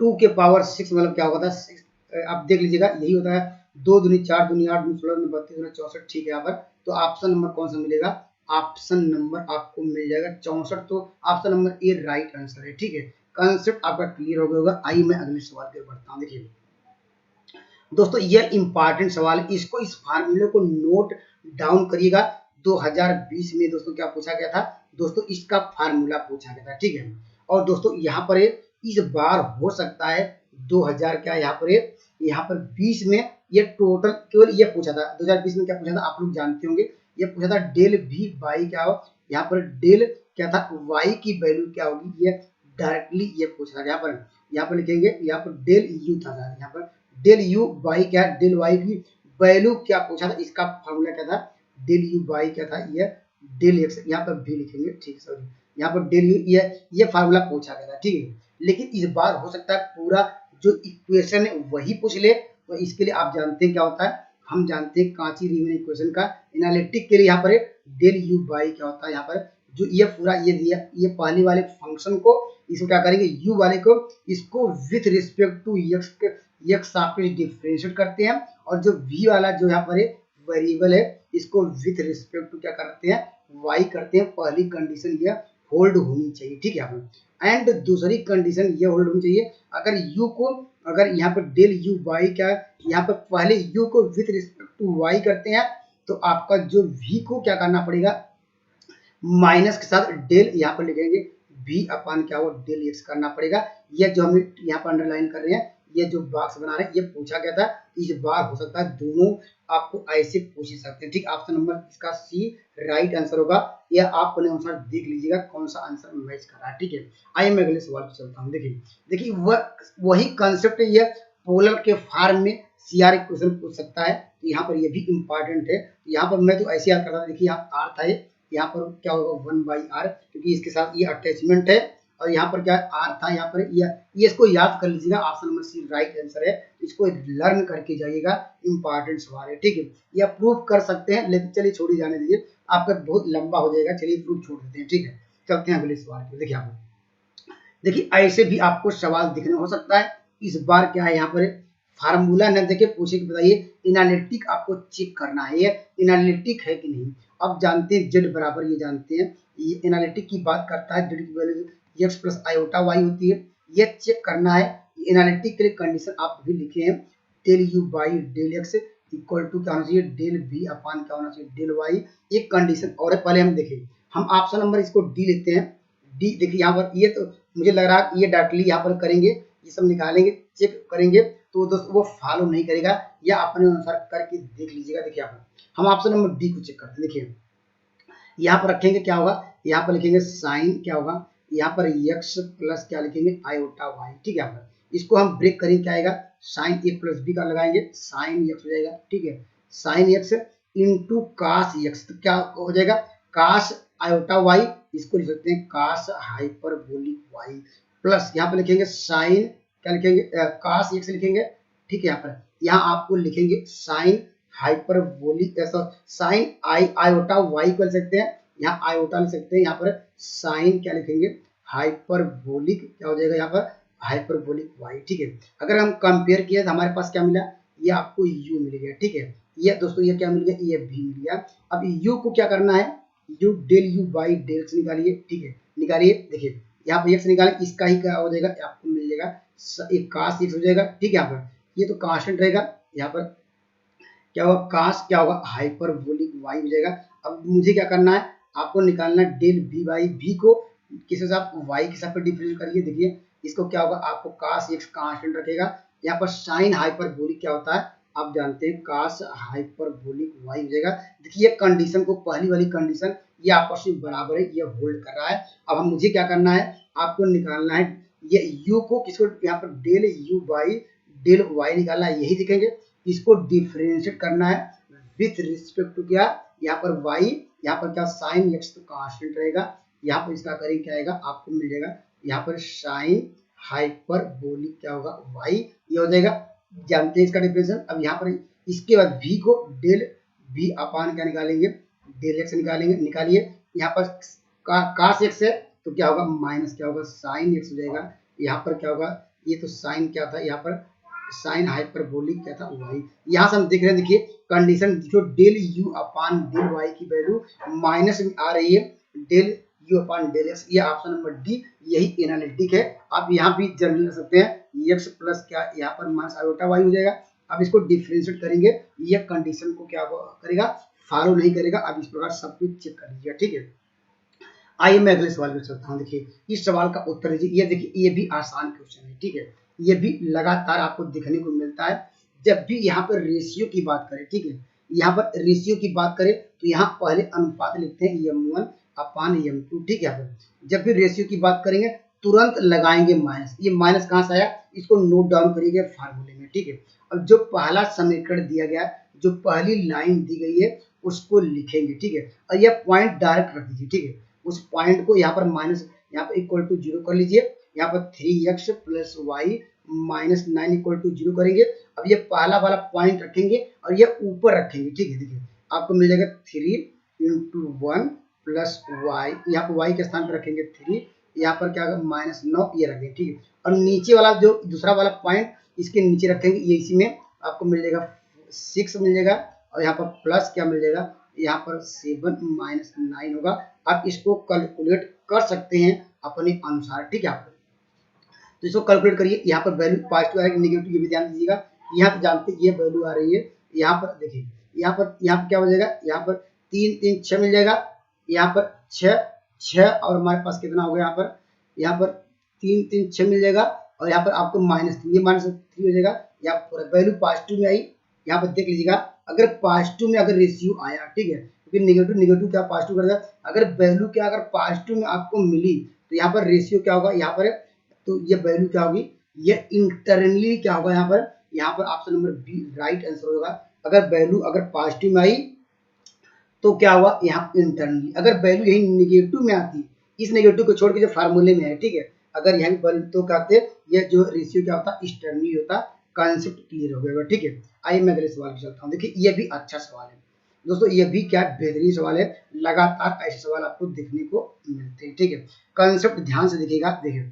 2 के पावर 6, मतलब क्या होगा था 6। आप देख लीजिएगा यही होता है, 2 दूनी 4 दूनी 8 दूनी 16 दूनी 32 दूनी 64, ठीक है। यहाँ पर तो ऑप्शन नंबर कौन सा मिलेगा, ऑप्शन नंबर आपको मिल जाएगा 64। तो option number A right answer है, ठीक है। कंसेप्ट आपका क्लियर हो गया होगा। आइए मैं अगले सवाल की ओर बढ़ता हूँ। देखिए दोस्तों यह इंपॉर्टेंट सवाल है, इसको इस फार्मूले को नोट डाउन करिएगा। 2020 में दोस्तों क्या पूछा गया था दोस्तों, इसका फार्मूला पूछा गया था, ठीक है। और दोस्तों यहाँ पर इस बार हो सकता है 2000 क्या यहाँ पर 20 में ये टोटल केवल ये पूछा था। 2020 में क्या पूछा था आप लोग जानते होंगे, ये पूछा था डेल वी बाई क्या हो, यहाँ पर डेल क्या था वाई की वैल्यू क्या होगी, ये डायरेक्टली ये पूछा था। यहाँ पर लिखेंगे, यहाँ पर डेल यू था, यहाँ पर डेल यू बाई क्या डेल वाई की वैल्यू क्या पूछा था, इसका फॉर्मूला क्या था डेल यू बाई क्या था ये डेल एक्स, यहाँ पर भी लिखेंगे, ठीक, सॉरी यहाँ पर डेल यू ये फार्मूला पूछा गया था, ठीक है। लेकिन इस बार हो सकता है पूरा जो इक्वेशन है वही पूछ ले। तो इसके लिए आप जानते हैं क्या होता है, हम जानते हैं कांची रीमैन इक्वेशन का एनालिटिक के लिए यहाँ पर डेल यू बाई क्या होता है, यहाँ पर जो ये पूरा ये पहले वाले फंक्शन को इसको क्या करेंगे यू वाले को इसको विथ रिस्पेक्ट टू एक्स सापेक्ष डिफरेंशिएट करते हैं, और जो v वाला जो यहाँ पर वेरिएबल है इसको विथ रिस्पेक्ट टू क्या करते हैं y करते हैं। पहली कंडीशन ये होल्ड होनी चाहिए, ठीक है। एंड दूसरी कंडीशन ये होल्ड होनी चाहिए, अगर u को अगर यहाँ पर डेल यू बाई क्या यहाँ पर पहले u को विथ रिस्पेक्ट टू y करते हैं, तो आपका जो v को क्या करना पड़ेगा माइनस के साथ डेल यहाँ पर लिखेंगे v अपान क्या हो डेल x करना पड़ेगा। यह जो हम यहाँ पर अंडरलाइन कर रहे हैं, ये जो बॉक्स बना रहे हैं, ये पूछा गया था। इस बार हो सकता है दोनों आपको ऐसे पूछ ही सकते हैं, ठीक। ऑप्शन नंबर इसका सी राइट आंसर होगा। यह आप अपने अनुसार देख लीजिएगा कौन सा आंसर मैच कर रहा है, ठीक है। आइए मैं अगले सवाल पर चलता हूँ। देखिए वही कंसेप्ट है, ये पोलर के फॉर्म में सीआर क्वेश्चन पूछ सकता है, तो यहाँ पर ये भी इंपॉर्टेंट है। यहाँ पर मैं तो ऐसे याद करता था, देखिए यहाँ आर था, यहाँ पर क्या होगा 1/r, क्योंकि इसके साथ ये अटैचमेंट है, और यहाँ पर क्या आर था, यहाँ पर ये इसको याद कर लीजिएगा। Option number C right answer है, इसको लर्न करके जाइएगा, इंपॉर्टेंट सवाल है, ठीक है। यह प्रूफ कर सकते हैं, लेकिन चलिए छोड़ ही जाने दीजिए, आपका बहुत लंबा हो जाएगा, चलिए प्रूफ छोड़ देते हैं, ठीक है। चलते हैं अगले सवाल पे। देखिए ऐसे भी आपको सवाल दिखने हो सकता है। इस बार क्या है यहाँ पर फार्मूला न देके पूछे कि बताइए एनालिटिक आपको चेक करना है, ये एनालिटिक है कि नहीं। अब जानते हैं जेड बराबर, ये जानते हैं ये एनालिटिक की बात करता है, जेड की value x plus iota y होती है, ये चेक करना है। एनालिटिक के लिए कंडीशन आप भी लिखे हैं del u by del x equal to क्या होना चाहिए डेल बी अपान क्या होना चाहिए डेल वाई। एक कंडीशन और है, पहले हम देखें, हम ऑप्शन नंबर इसको डी लेते हैं। डी देखिए यहाँ पर ये तो मुझे लग रहा है ये डायरेक्टली यहाँ पर करेंगे, ये सब निकालेंगे चेक करेंगे, तो दोस्तों वो फॉलो नहीं करेगा, या अपने अनुसार करके देख लीजिएगा। देखिए यहाँ पर हम ऑप्शन नंबर डी को चेक करते हैं। देखिए यहाँ पर रखेंगे क्या होगा, यहाँ पर लिखेंगे साइन क्या होगा, यहाँ पर x प्लस क्या लिखेंगे आयोटा y, ठीक है। यहाँ पर इसको हम ब्रेक करेंगे, क्या आएगा साइन ए प्लस बी का लगाएंगे, साइन x हो जाएगा, ठीक है। Sine x into cos x, तो क्या हो जाएगा कास आयोटा y, इसको लिख सकते हैं कास हाइपरबोलिक y, प्लस यहाँ पर लिखेंगे साइन क्या लिखेंगे कास x लिखेंगे, ठीक है। यहाँ आपको लिखेंगे sine hyperbolic sine iota y को लिख सकते हैं, यहाँ आयोटा लिख सकते हैं, यहाँ पर साइन क्या लिखेंगे हाइपरबोलिक क्या हो जाएगा यहाँ पर हाइपरबोलिक y, ठीक है। अगर हम कंपेयर किया तो हमारे पास क्या मिला, ये आपको u मिल गया, ठीक है। ये दोस्तों ये क्या मिल गया, ये भी मिल गया। अब u को क्या करना है, u del u by del x निकालिए, ठीक है, निकालिए। देखिए यहाँ पर x निकालें, इसका ही क्या हो जाएगा आपको मिल जाएगा एक कास x हो जाएगा, ठीक है। यहाँ पर ये तो कांस्टेंट रहेगा, यहाँ पर क्या होगा कास क्या होगा हाइपरबोलिक y हो जाएगा। अब मुझे क्या करना है, आपको निकालना डेल v बाई v को किस हिसाब y के हिसाब पर डिफरेंशिएट करिए। देखिए इसको क्या होगा आपको कास x कांस्टेंट रखेगा, यहाँ पर साइन हाइपरबोलिक क्या होता है आप जानते हैं कास हाइपरबोलिक y हो जाएगा। देखिए कंडीशन को पहली वाली कंडीशन ये आपस में बराबर है, ये होल्ड कर रहा है। अब हम मुझे क्या करना है, आपको निकालना है ये u को किसको यहाँ पर del u by del y निकालना है, यही दिखेंगे। इसको डिफरेंशिएट करना है विथ रिस्पेक्ट टू क्या, यहाँ पर y, यहाँ पर क्या साइन x तो कांस्टेंट रहेगा, यहाँ पर इसका करेंगे क्या आएगा, आपको मिल जाएगा यहाँ पर साइन हाइपरबोलिक क्या होगा y, ये हो जाएगा, जानते हैं इसका डिफरेंशियल। अब यहाँ पर इसके बाद v को डेल v अपान क्या निकालेंगे, डेल x निकालेंगे, निकालिए। यहाँ पर कास x है तो क्या होगा माइनस क्या होगा साइन x हो जाएगा। यहाँ पर क्या होगा, ये तो साइन क्या था, यहाँ पर साइन हाइपरबोलिक क्या था y। यहाँ से हम देख रहे हैं, देखिए कंडीशन जो del u upon del y की वैल्यू माइनस में आ रही है del u upon del x, ये ऑप्शन नंबर डी यही एनालिटिक है। आप यहाँ भी जनरल कर सकते हैं x प्लस क्या यहाँ पर माइनस आयोटा y हो जाएगा। अब इसको डिफरेंशिएट करेंगे, ये कंडीशन को क्या करेगा, फॉलो नहीं करेगा। अब इस प्रकार सब कुछ चेक कर लीजिए, ठीक है। आइए मैं अगले सवाल पे चलता हूँ। देखिए इस सवाल का उत्तर दीजिए, ये देखिए ये भी आसान क्वेश्चन है, ठीक है। ये भी लगातार आपको देखने को मिलता है जब भी यहाँ पर रेशियो की बात करें, ठीक है। यहाँ पर रेशियो की बात करें तो यहाँ पहले अनुपात लिखते हैं m1 अपान m2, ठीक है। यहाँ पर जब भी रेशियो की बात करेंगे तुरंत लगाएंगे माइनस, ये माइनस कहाँ से आया, इसको नोट डाउन करिएगा फार्मूले में, ठीक है। अब जो पहला समीकरण दिया गया, जो पहली लाइन दी गई है उसको लिखेंगे, ठीक है। और यह पॉइंट डायरेक्ट रख दीजिए, ठीक है। उस पॉइंट को यहाँ पर माइनस, यहाँ पर इक्वल टू 0 कर लीजिए। यहाँ पर 3x plus y minus 9 equal to 0 करेंगे। अब ये पहला वाला पॉइंट रखेंगे और ये ऊपर रखेंगे, ठीक है। देखिए आपको मिल जाएगा 3 इंटू 1 प्लस वाई, यहाँ पर वाई के स्थान पर रखेंगे 3, यहाँ पर क्या होगा माइनस 9 ये रखेंगे, ठीक है। और नीचे वाला जो दूसरा वाला पॉइंट इसके नीचे रखेंगे, ये इसी में आपको मिल जाएगा 6 मिल जाएगा। और यहाँ पर प्लस क्या मिल जाएगा, यहाँ पर 7 माइनस 9 होगा। आप इसको कैलकुलेट कर सकते हैं अपने अनुसार, ठीक है। आप तो इसको कैलकुलेट करिए, यहाँ पर वैल्यू पॉजिटिव आएगी नेगेटिव, ये भी ध्यान दीजिएगा। यहाँ पर जानते ये वैल्यू आ रही है, यहाँ पर देखिए यहाँ पर क्या हो जाएगा, यहाँ पर 3 3 6 मिल जाएगा, यहाँ पर 6 और हमारे पास कितना हो गया, यहाँ पर 3 3 6 मिल जाएगा। और यहाँ पर आपको -3, ये -3 हो जाएगा। यहाँ पर वैल्यू पॉजिटिव में आई, यहाँ पर देख लीजिएगा अगर पॉजिटिव में अगर रेशियो आया, ठीक है, क्योंकि नेगेटिव नेगेटिव क्या पॉजिटिव कर देगा। अगर वैल्यू क्या अगर पॉजिटिव में आपको मिली तो यहाँ पर रेशियो क्या होगा, यहाँ पर तो ये वैल्यू क्या होगी, ये इंटरनली क्या होगा, यहाँ पर option number B right answer होगा। अगर वैल्यू अगर पॉजिटिव में आई तो क्या हुआ, यहाँ इंटरनली। अगर वैल्यू यही नेगेटिव में आती, इस नेगेटिव को छोड़ के जो फार्मूले में है, ठीक है, अगर यहाँ वैल्यू तो कहते ये जो रेशियो क्या होता एक्सटर्नली होता। कॉन्सेप्ट क्लियर हो गया, ठीक है। आइए मैं अगले सवाल पे चलता हूँ। देखिए ये भी अच्छा सवाल है दोस्तों, ये भी क्या बेहतरीन सवाल है, लगातार ऐसे सवाल आपको देखने को मिलते हैं, ठीक है। कॉन्सेप्ट ध्यान से देखिएगा। देखिए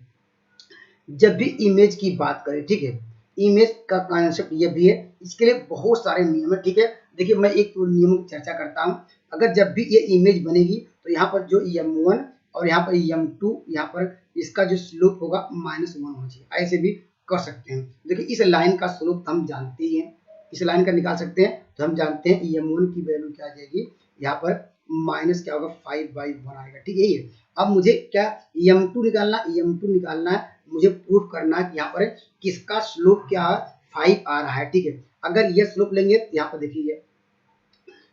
जब भी इमेज की बात करें, ठीक है, इमेज का कॉन्सेप्ट ये भी है, इसके लिए बहुत सारे नियम है, ठीक है। देखिए मैं एक नियम की चर्चा करता हूँ। अगर जब भी ये इमेज बनेगी तो यहाँ पर जो m1 और यहाँ पर m2, यहाँ पर इसका जो स्लोप होगा -1 होना चाहिए, ऐसे भी कर सकते हैं। देखिए इस लाइन का स्लोप हम जानते ही हैं, इस लाइन का निकाल सकते हैं। तो हम जानते हैं m1 की वैल्यू क्या आ जाएगी, यहाँ पर माइनस क्या होगा 5/1 आएगा, ठीक है। ये अब मुझे क्या m2 निकालना है, मुझे प्रूफ करना है कि यहाँ पर किसका स्लोप क्या 5 आ रहा है, ठीक है। अगर ये स्लोप लेंगे तो यहाँ पर देखिए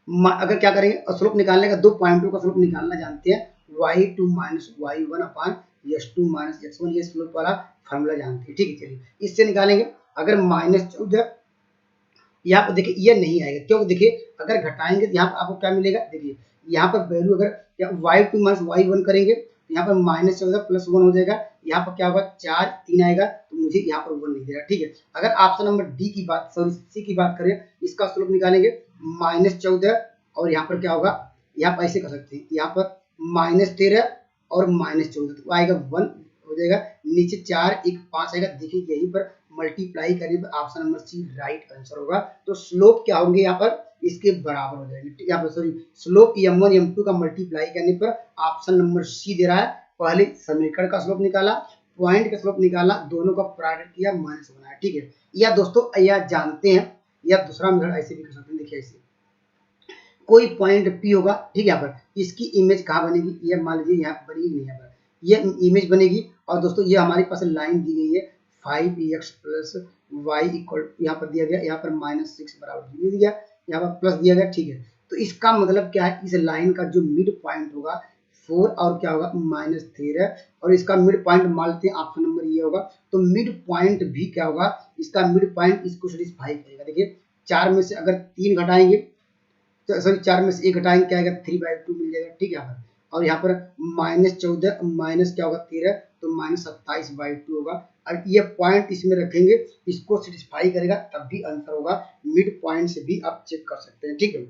अगर क्या करेंगे, स्लोप निकालने का दो पॉइंटों का स्लोप निकालना जानते हैं, y2 माइनस y1 अपान x2 माइनस x1, ये स्लोप वाला फॉर्मूला जानते हैं, ठीक है। चलिए इससे निकालेंगे। अगर -14 यहाँ पर देखिए ये नहीं आएगा, क्यों, देखिए अगर घटाएंगे तो यहाँ पर आपको क्या मिलेगा, देखिए यहाँ पर वैल्यू अगर y2 माइनस y1 करेंगे तो यहाँ पर -14 प्लस 1 हो जाएगा। यहाँ पर क्या होगा 4 3 आएगा, तो मुझे यहाँ पर 1 नहीं देगा, ठीक है। अगर ऑप्शन नंबर डी की बात सी की बात करें, इसका स्लोप निकालेंगे -14 और यहाँ पर क्या होगा, यहाँ पर ऐसे कर सकते हैं, यहाँ पर -13 और -14 तो आएगा 1 हो जाएगा। नीचे 4 1 5 आएगा, देखिए यहीं पर मल्टीप्लाई करने पर option number C right answer होगा। तो स्लोप क्या होंगे यहाँ पर इसके बराबर हो जाएंगे, यहाँ पर सॉरी स्लोप m1 m2 का मल्टीप्लाई करने पर ऑप्शन नंबर सी दे रहा है। पहले समीकरण का स्लोप निकाला, पॉइंट का स्लोप निकाला, दोनों का प्रोडक्ट किया, माइनस बनाया, ठीक है। या दोस्तों या जानते हैं, या दूसरा मेथड ऐसे भी कर सकते हैं। देखिए ऐसे कोई पॉइंट P होगा, ठीक है, यहाँ पर इसकी इमेज कहाँ बनेगी, ये मान लीजिए यहाँ पर बनेगी, नहीं यहाँ पर ये इमेज बनेगी। और दोस्तों ये हमारे पास लाइन दी गई है 5x प्लस y इक्वल, यहाँ पर दिया गया, यहाँ पर -6 बराबर दिया गया, यहाँ पर प्लस दिया गया, ठीक है। तो इसका मतलब क्या है, इस लाइन का जो मिड पॉइंट होगा 4 और क्या होगा -13 और इसका मिड पॉइंट मान लेते हैं ऑप्शन नंबर ये होगा। तो मिड पॉइंट भी क्या होगा, इसका मिड पॉइंट इसको सेटिस्फाई करेगा। देखिए 4 में से अगर 3 घटाएंगे, सॉरी 4 में से 1 घटाएंगे क्या आएगा 3/2 मिल जाएगा, ठीक है यहाँ पर। और यहाँ पर -14 माइनस क्या होगा 13 तो -27/2 होगा। और ये पॉइंट इसमें रखेंगे, इसको सेटिस्फाई करेगा तब भी आंसर होगा। मिड पॉइंट से भी आप चेक कर सकते हैं, ठीक है।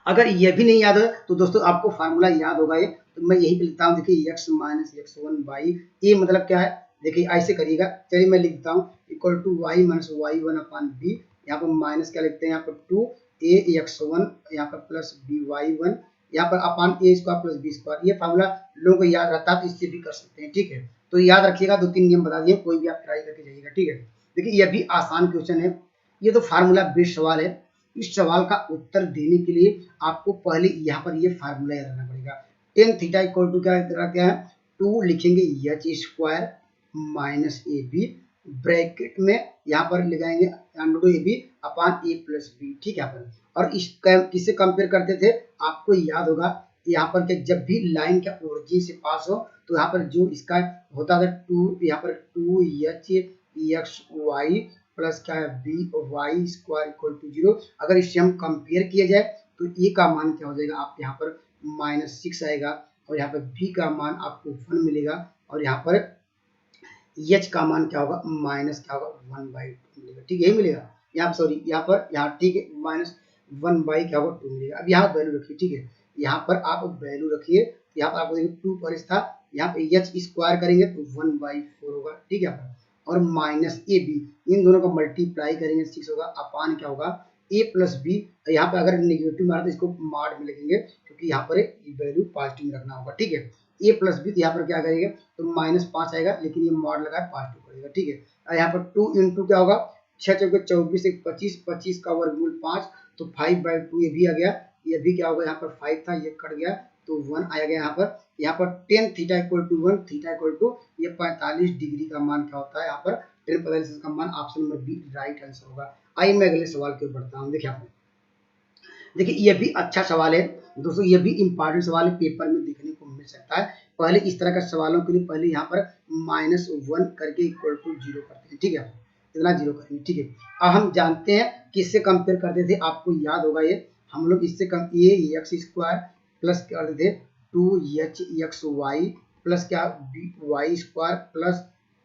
अगर ये भी नहीं याद है तो दोस्तों आपको फार्मूला याद होगा ये, तो मैं यही पे लिखता हूँ। देखिए x माइनस x1 बाई ए मतलब क्या है, देखिए ऐसे करिएगा। चलिए मैं लिख देता हूँ equal to y minus y1 upon b, यहाँ पर माइनस क्या लिखते हैं यहाँ पर 2ax1 यहाँ पर प्लस by1 यहाँ पर अपॉन ए स्क्वायर प्लस बी स्क्वायर। ये फार्मूला लोगों को याद रहता है तो इससे भी कर सकते हैं, ठीक है। तो याद रखिएगा, 2-3 नियम बता दिए, कोई भी आप ट्राई करके जाइएगा, ठीक है। देखिए यह भी आसान क्वेश्चन है, ये तो फार्मूला बेस्ड सवाल है। इस सवाल का उत्तर देने के लिए आपको पहले यहाँ पर ये फार्मूला याद रखना पड़ेगा। टेन थीटा इक्वल टू क्या है 2 लिखेंगे h square minus a b, bracket में यहाँ पर लगाएंगे a b upon a plus b, ठीक है यहाँ पर। और इस किससे कंपेयर करते थे, आपको याद होगा यहाँ पर कि जब भी लाइन का ओरिजिन से पास हो तो यहाँ पर जो इसका होता था 2 यहाँ पर 2h(x(y) प्लस क्या है by स्क्वायर इक्वल टू 0। अगर इससे हम कंपेयर किया जाए तो ए का मान क्या हो जाएगा, आप यहाँ पर -6 आएगा और यहाँ पर बी का मान आपको 1 मिलेगा और यहाँ पर एच का मान क्या होगा माइनस क्या होगा 1/2 मिलेगा, ठीक है, यही मिलेगा। यहाँ सॉरी यहाँ पर यहाँ ठीक है -1 क्या होगा 2 मिलेगा। अब यहाँ वैल्यू रखिए, ठीक है, यहाँ पर आप वैल्यू रखिए। यहाँ पर आपको देखिए 2 पर था, यहाँ पे एच स्क्वायर करेंगे तो 1/4 होगा, ठीक है। और माइनस ए बी, इन दोनों को मल्टीप्लाई करेंगे 6 होगा अपान क्या होगा ए प्लस बी। यहाँ पे अगर नेगेटिव मारा तो इसको मॉड में लिखेंगे क्योंकि यहाँ पर वैल्यू पॉजिटिव में रखना होगा, ठीक है। ए प्लस बी तो यहाँ पर क्या करेंगे तो -5 आएगा, लेकिन ये मॉड लगा पॉजिटिव करेगा, ठीक है। और यहाँ पर 2 इंटू क्या होगा 6 चौके 24 25 25 का वर्गमूल 5 तो 5/2 ये भी आ गया। ये भी क्या होगा यहाँ पर 5 था ये कट गया तो 1 आया गया। यहाँ पर tan theta equal to 1 theta equal to ये 45 डिग्री का मान क्या होता है, यहाँ पर टेन 45 का मान option number B right answer होगा। आइए मैं अगले सवाल की ओर बढ़ता हूँ। देखिए आपने देखिए ये भी अच्छा सवाल है दोस्तों, ये भी इंपॉर्टेंट सवाल है, पेपर में देखने को मिल सकता है। पहले इस तरह का सवालों के लिए पहले यहाँ पर -1 करके इक्वल टू 0 करते हैं, ठीक है, इतना 0 करेंगे, ठीक है। अब हम जानते हैं किससे कंपेयर करते थे, आपको याद होगा ये हम लोग इससे कम ए एक्स स्क्वायर प्लस क्या करते थे 2h(x(y) प्लस क्या y square plus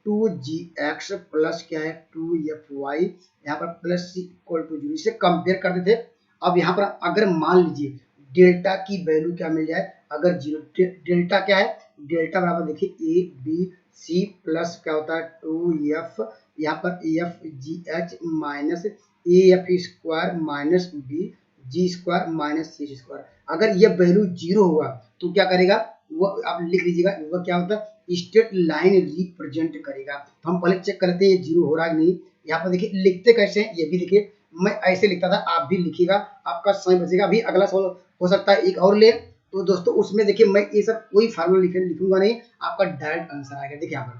2gx plus क्या है 2fy यहाँ पर प्लस इक्वल टू 0, इससे कंपेयर करते थे। अब यहाँ पर अगर मान लीजिए डेल्टा की वैल्यू क्या मिल जाए, अगर 0 डेल्टा क्या है, डेल्टा बराबर देखिए ए बी सी प्लस क्या होता है 2f यहाँ पर f g h minus a f square minus b g square minus c square. अगर ये वैल्यू 0 हुआ तो क्या करेगा वो आप लिख लीजिएगा, वो क्या होता है स्ट्रेट लाइन रिप्रेजेंट करेगा। तो हम पहले चेक करते हैं ये 0 हो रहा है नहीं। यहाँ पर देखिए लिखते कैसे हैं, ये भी देखिए मैं ऐसे लिखता था, आप भी लिखिएगा, आपका समय बचेगा। अभी अगला सवाल हो सकता है एक और ले, तो दोस्तों उसमें देखिए मैं ये सब कोई फार्मूला लिखूंगा नहीं, आपका डायरेक्ट आंसर आएगा। देखिए यहाँ पर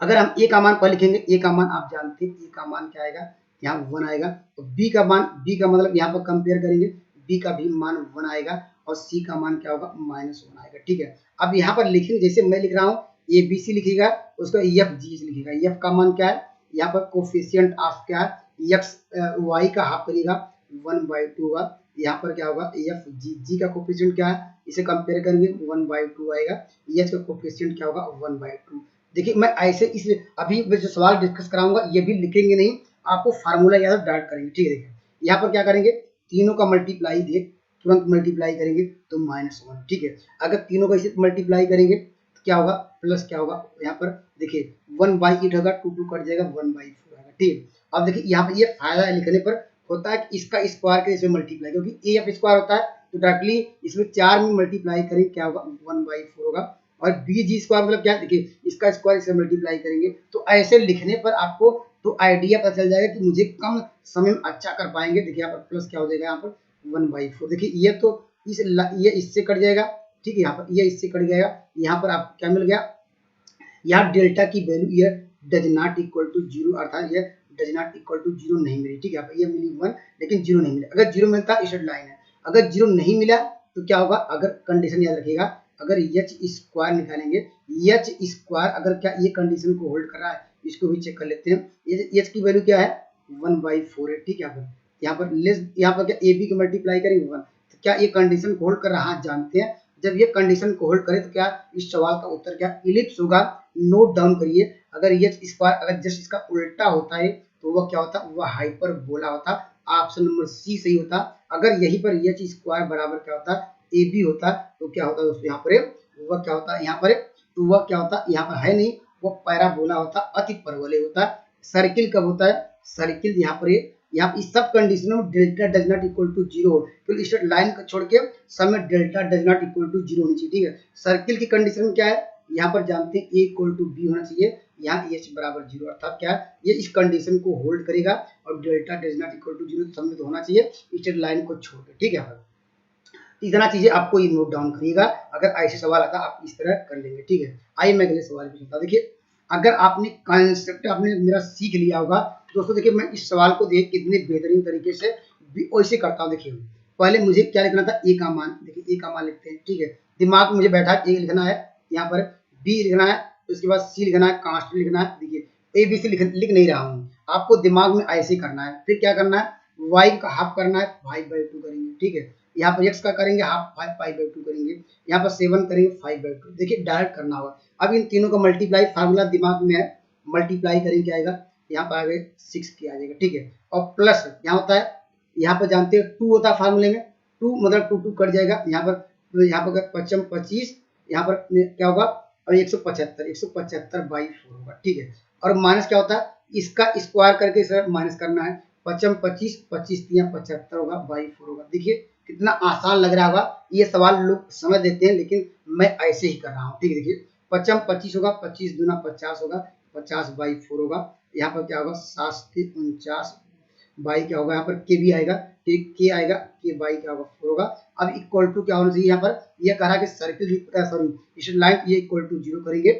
अगर हम ए का मान पर लिखेंगे, ए का मान आप जानते हैं ए का मान क्या आएगा, यहाँ 1 आएगा। तो बी का मान, बी का मतलब यहाँ पर कंपेयर करेंगे, बी का भी मान 1 आएगा और सी का मान क्या होगा -1 आएगा, ठीक है। अब यहाँ पर लिखेंगे जैसे मैं लिख रहा हूँ ए बी सी लिखिएगा, उसका एफ जी लिखिएगा। एफ का मान क्या है, यहाँ पर कोफिशिएंट ऑफ क्या है एक्स वाई का हाफ करिएगा 1/2 होगा। यहाँ पर क्या होगा एफ जी, जी का कोफिशिएंट क्या है, इसे कंपेयर करेंगे 1/2 आएगा। एच का कोफिशिएंट क्या होगा 1/2। देखिए मैं ऐसे इस अभी जो सवाल डिस्कस कराऊंगा ये भी लिखेंगे नहीं, आपको फार्मूला याद डायरेक्ट करेंगे, ठीक है। देखिए यहाँ पर क्या करेंगे, तीनों का मल्टीप्लाई दे तुरंत मल्टीप्लाई करेंगे तो -1, ठीक है। अगर तीनों का इसे मल्टीप्लाई करेंगे तो क्या होगा प्लस क्या होगा, यहाँ पर देखिए 1/8 होगा, 2 कट जाएगा 1/4 आएगा, ठीक है। अब देखिए यहाँ पर ये फायदा लिखने पर होता है कि इसका स्क्वायर के इसमें मल्टीप्लाई, क्योंकि ए एफ स्क्वायर होता है तो डायरेक्टली इसमें 4 में मल्टीप्लाई करेंगे क्या होगा 1/4 होगा। और बी जी स्क्वायर मतलब क्या, देखिए इसका स्क्वायर इसे मल्टीप्लाई करेंगे। तो ऐसे लिखने पर आपको तो आइडिया पता चल जाएगा कि मुझे कम समय में अच्छा कर पाएंगे। देखिए यहाँ पर प्लस क्या हो जाएगा यहाँ पर 1/4। देखिए ये तो ये इससे कट जाएगा, ठीक है, यहाँ पर ये इससे कट जाएगा। यहाँ पर आप क्या मिल गया, यहाँ डेल्टा की वैल्यू ये डज नॉट इक्वल टू 0, अर्थात ये डज नॉट इक्वल टू 0 नहीं मिली, ठीक है। ये मिली 1 लेकिन 0 नहीं मिला। अगर 0 मिलता स्ट्रेट लाइन है, अगर 0 नहीं मिला तो क्या होगा, अगर कंडीशन याद रखिएगा, अगर एच स्क्वायर निकालेंगे, एच स्क्वायर अगर क्या ये कंडीशन को होल्ड कर रहा है, इसको भी चेक कर लेते हैं। एच की वैल्यू क्या है 1/4 है, ठीक है। यहाँ पर क्या ए बी की मल्टीप्लाई करेंगे 1, तो क्या ये कंडीशन को होल्ड कर रहा है, जानते हैं। जब ये कंडीशन को होल्ड करे तो क्या इस सवाल का उत्तर क्या इलिप्स होगा। नोट डाउन करिए, अगर एच स्क्वायर अगर जस्ट इसका उल्टा होता है तो वह क्या होता, वह हाइपरबोला होता। ऑप्शन नंबर सी सही होता। अगर यहीं पर एच स्क्वायर बराबर क्या होता, ए बी होता, तो क्या होता दोस्तों, यहाँ पर वह क्या होता, यहाँ पर तो वह क्या होता, यहाँ पर है नहीं, वो पैराबोला होता, अति परवलय होता। सर्किल कब होता है, सर्किल यहाँ पर यहाँ इस सब कंडीशनों में delta does not equal to zero हो, तो इस लाइन को छोड़ के सब में delta does not equal to zero होनी चाहिए, ठीक है। सर्किल की कंडीशन में क्या है, यहाँ पर जानते हैं ए इक्वल टू बी होना चाहिए, यहाँ एच बराबर जीरो, अर्थात क्या ये इस कंडीशन को होल्ड करेगा और delta does not equal to zero सब में तो होना चाहिए इस लाइन को छोड़ के, ठीक है। इतना चीजें आपको ये नोट डाउन करिएगा, अगर ऐसे सवाल आता आप इस तरह कर लेंगे, ठीक है। आइए मैं अगले सवाल पे चलता हूं। देखिए अगर आपने कंसेप्ट आपने मेरा सीख लिया होगा दोस्तों, देखिए मैं इस सवाल को देख कितने बेहतरीन तरीके से वैसे करता हूँ। देखिए पहले मुझे क्या लिखना था, ए का मान, देखिए ए का मान लिखते हैं, ठीक है। दिमाग में मुझे बैठा ए लिखना है, यहाँ पर बी लिखना है, उसके बाद सी लिखना है, कांस्टेंट लिखना है। देखिए ए बी सी लिख नहीं रहा हूँ, आपको दिमाग में ऐसे करना है। फिर क्या करना है, वाई का हाफ करना है 5/2 करेंगे, ठीक है। यहाँ पर x का करेंगे हाफ 5/2 करेंगे, यहाँ पर 7 करेंगे 5/2। देखिए डायरेक्ट करना होगा। अब इन तीनों का मल्टीप्लाई फार्मूला दिमाग में है, मल्टीप्लाई करेंगे क्या आएगा, यहाँ पर आगे 6 किया आ जाएगा, ठीक है। और प्लस यहाँ होता है, यहाँ पर जानते हैं 2 होता है फार्मूले में, 2 मतलब 2 कट जाएगा, यहाँ पर 55 25, यहाँ पर क्या होगा, और 175/4 होगा, ठीक है। और माइनस क्या होता है, इसका स्क्वायर करके इसे माइनस करना है, 55 25 25 75 होगा, 4 होगा। देखिए कितना आसान लग रहा होगा, ये सवाल लोग समझ देते हैं, लेकिन मैं ऐसे ही कर रहा हूँ, ठीक है। देखिए 55 25 होगा, 25 दूना 50 होगा, 50/4 होगा। यहाँ पर क्या होगा 7 बाई क्या होगा, यहाँ पर के भी आएगा, के आएगा, के बाई क्या होगा 4 होगा। अब इक्वल टू क्या होना चाहिए, यहाँ पर यह कहा कि सर्किल सॉरी इस लाइन ये इक्वल टू 0 करेंगे।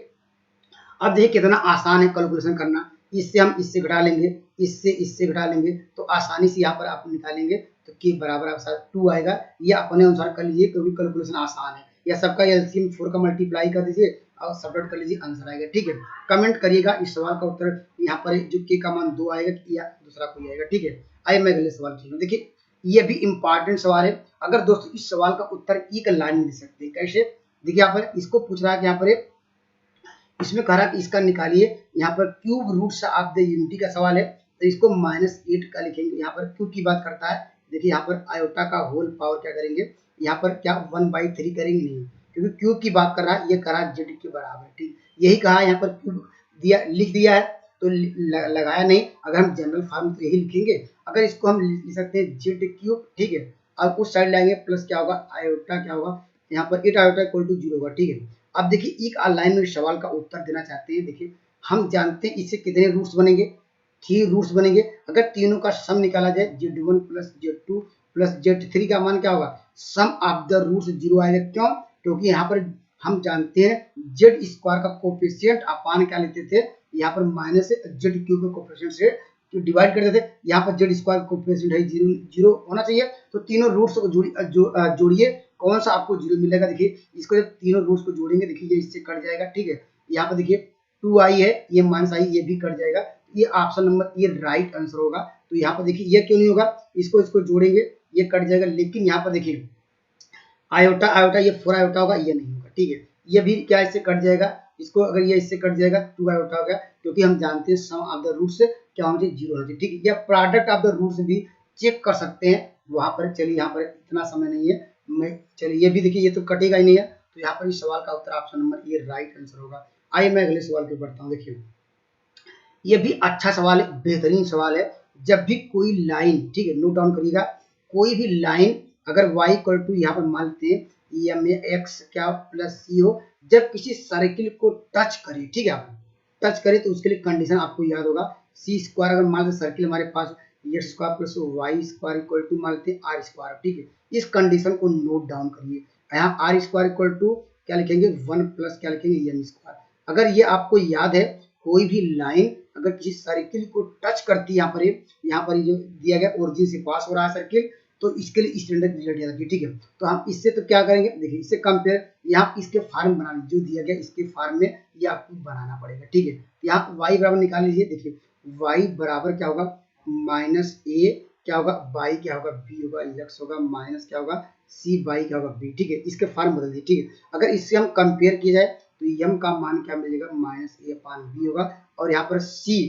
अब देखिए कितना आसान है कैलकुलेशन करना, इससे हम इससे घटा लेंगे, इससे घटा लेंगे, तो आसानी से यहाँ पर आप निकालेंगे, तो के बराबर आप 2 आएगा। ये अपने अनुसार कर लीजिए क्योंकि कैलकुलेशन आसान है, या सबका एलसीएम 4 का मल्टीप्लाई कर दीजिए और सब्ट्रैक्ट कर लीजिए, आंसर आएगा, ठीक है। कमेंट करिएगा इस सवाल का उत्तर, यहाँ पर जो के का मान 2 आएगा या दूसरा कोई आएगा, ठीक है। आइए मैं अगले सवाल चलूँ। देखिए ये भी इंपॉर्टेंट सवाल है, अगर दोस्तों इस सवाल का उत्तर एक लाइन में दे सकते हैं, कैसे, देखिए यहाँ पर इसको पूछ रहा है कि यहाँ पर इसमें कह रहा कि इसका निकालिए, यहाँ पर cube roots of the unity का सवाल है, तो इसको -8 का लिखेंगे। यहाँ पर क्यूब की बात करता है, देखिए यहाँ पर आयोटा का होल पावर क्या करेंगे, यहाँ पर क्या 1/3 करेंगे, नहीं, क्योंकि क्यूब की बात कर रहा है, ये करा जेड के बराबर, ठीक, यही कहा, यहाँ पर क्यूब दिया लिख दिया है तो लगाया नहीं। अगर हम जनरल फॉर्म तो यही लिखेंगे, अगर इसको हम लिख सकते हैं जेड क्यूब, ठीक है। अब उस साइड लाएंगे प्लस क्या होगा, आयोटा क्या होगा, यहाँ पर 8 आयोटा इक्वल टू 0 होगा, ठीक है। अब देखिए एक लाइन में सवाल का उत्तर देना चाहते हैं, देखिए हम जानते हैं इससे कितने रूट्स बनेंगे, 3 रूट्स बनेंगे। अगर तीनों का सम निकाला जाए, Z1 plus Z2 plus Z3 का मान क्या होगा, सम ऑफ द रूट्स 0 आएगा। क्यों, क्योंकि यहाँ पर हम जानते हैं जेड स्क्वायर का कोफिशिएंट अपान क्या लेते थे, यहाँ पर माइनस जेड क्यूब के कोफिशिएंट से डिवाइड करते थे। यहाँ पर जेड स्क्वायर कोफिशिएंट है 0 होना चाहिए, तो तीनों रूट्स को जोड़िए, कौन सा आपको 0 मिलेगा। देखिए इसको जब तीनों रूट्स को जोड़ेंगे, देखिए ये इससे कट जाएगा, ठीक है। यहाँ पर देखिए 2i है, ये -i, ये भी कट जाएगा, ये ऑप्शन नंबर ये राइट आंसर होगा। तो यहाँ पर देखिए ये क्यों नहीं होगा, इसको जोड़ेंगे, ये कट जाएगा, लेकिन यहाँ पर देखिए आयोटा ये 4 आयोटा होगा, ये नहीं होगा, ठीक है। ये भी क्या इससे कट जाएगा, इसको अगर ये इससे कट जाएगा 2 आयोटा हो गया, क्योंकि हम जानते हैं सम ऑफ द रूट्स क्या होना चाहिए, 0 होना चाहिए, ठीक है। या प्रोडक्ट ऑफ द रूट्स भी चेक कर सकते हैं वहां पर। चलिए यहाँ पर इतना समय नहीं है, मैं चलिए ये भी देखिए ये तो कटेगा ही नहीं है, तो यहाँ पर इस सवाल का उत्तर ऑप्शन नंबर ये राइट आंसर होगा। आइए मैं अगले सवाल पे बढ़ता हूँ। देखिए ये भी अच्छा सवाल है, बेहतरीन सवाल है। जब भी कोई लाइन, ठीक है, नोट डाउन करिएगा, कोई भी लाइन अगर y इक्वल टू यहाँ पर मान लेते हैं एम एक्स क्या प्लस सी हो, जब किसी सर्किल को टच करे, ठीक है, आप टच करे तो उसके लिए कंडीशन आपको याद होगा, सी स्क्वायर अगर मान लेते सर्किल हमारे पास X square plus Y square equal to मान लेते हैं आर स्क्वायर, ठीक है। इस कंडीशन को नोट डाउन करिए, यहाँ आर स्क्वायर इक्वल टू क्या लिखेंगे 1 प्लस क्या लिखेंगे एम स्क्वायर। अगर ये आपको याद है, कोई भी लाइन अगर किसी सर्किल को टच करती है, यहाँ पर जो दिया गया ओरिजिन से पास हो रहा है सर्किल, तो तो इसके लिए स्टैंडर्ड रिजल्ट याद रखिए, ठीक है। तो हम इससे तो क्या करेंगे, देखिए इससे कंपेयर यहाँ इसके फार्म बना लीजिए, जो दिया गया इसके फार्म में ये आपको बनाना पड़ेगा, ठीक है। यहाँ y बराबर निकाल लीजिए, देखिए y बराबर क्या होगा माइनस ए क्या होगा y क्या होगा b होगा, x होगा माइनस क्या होगा c y क्या होगा b, ठीक है। इसके फार्म बदल दिए, ठीक है। अगर इससे हम कंपेयर किया जाए तो m का मान क्या मिलेगा माइनस ए अपान बी होगा, और यहाँ पर c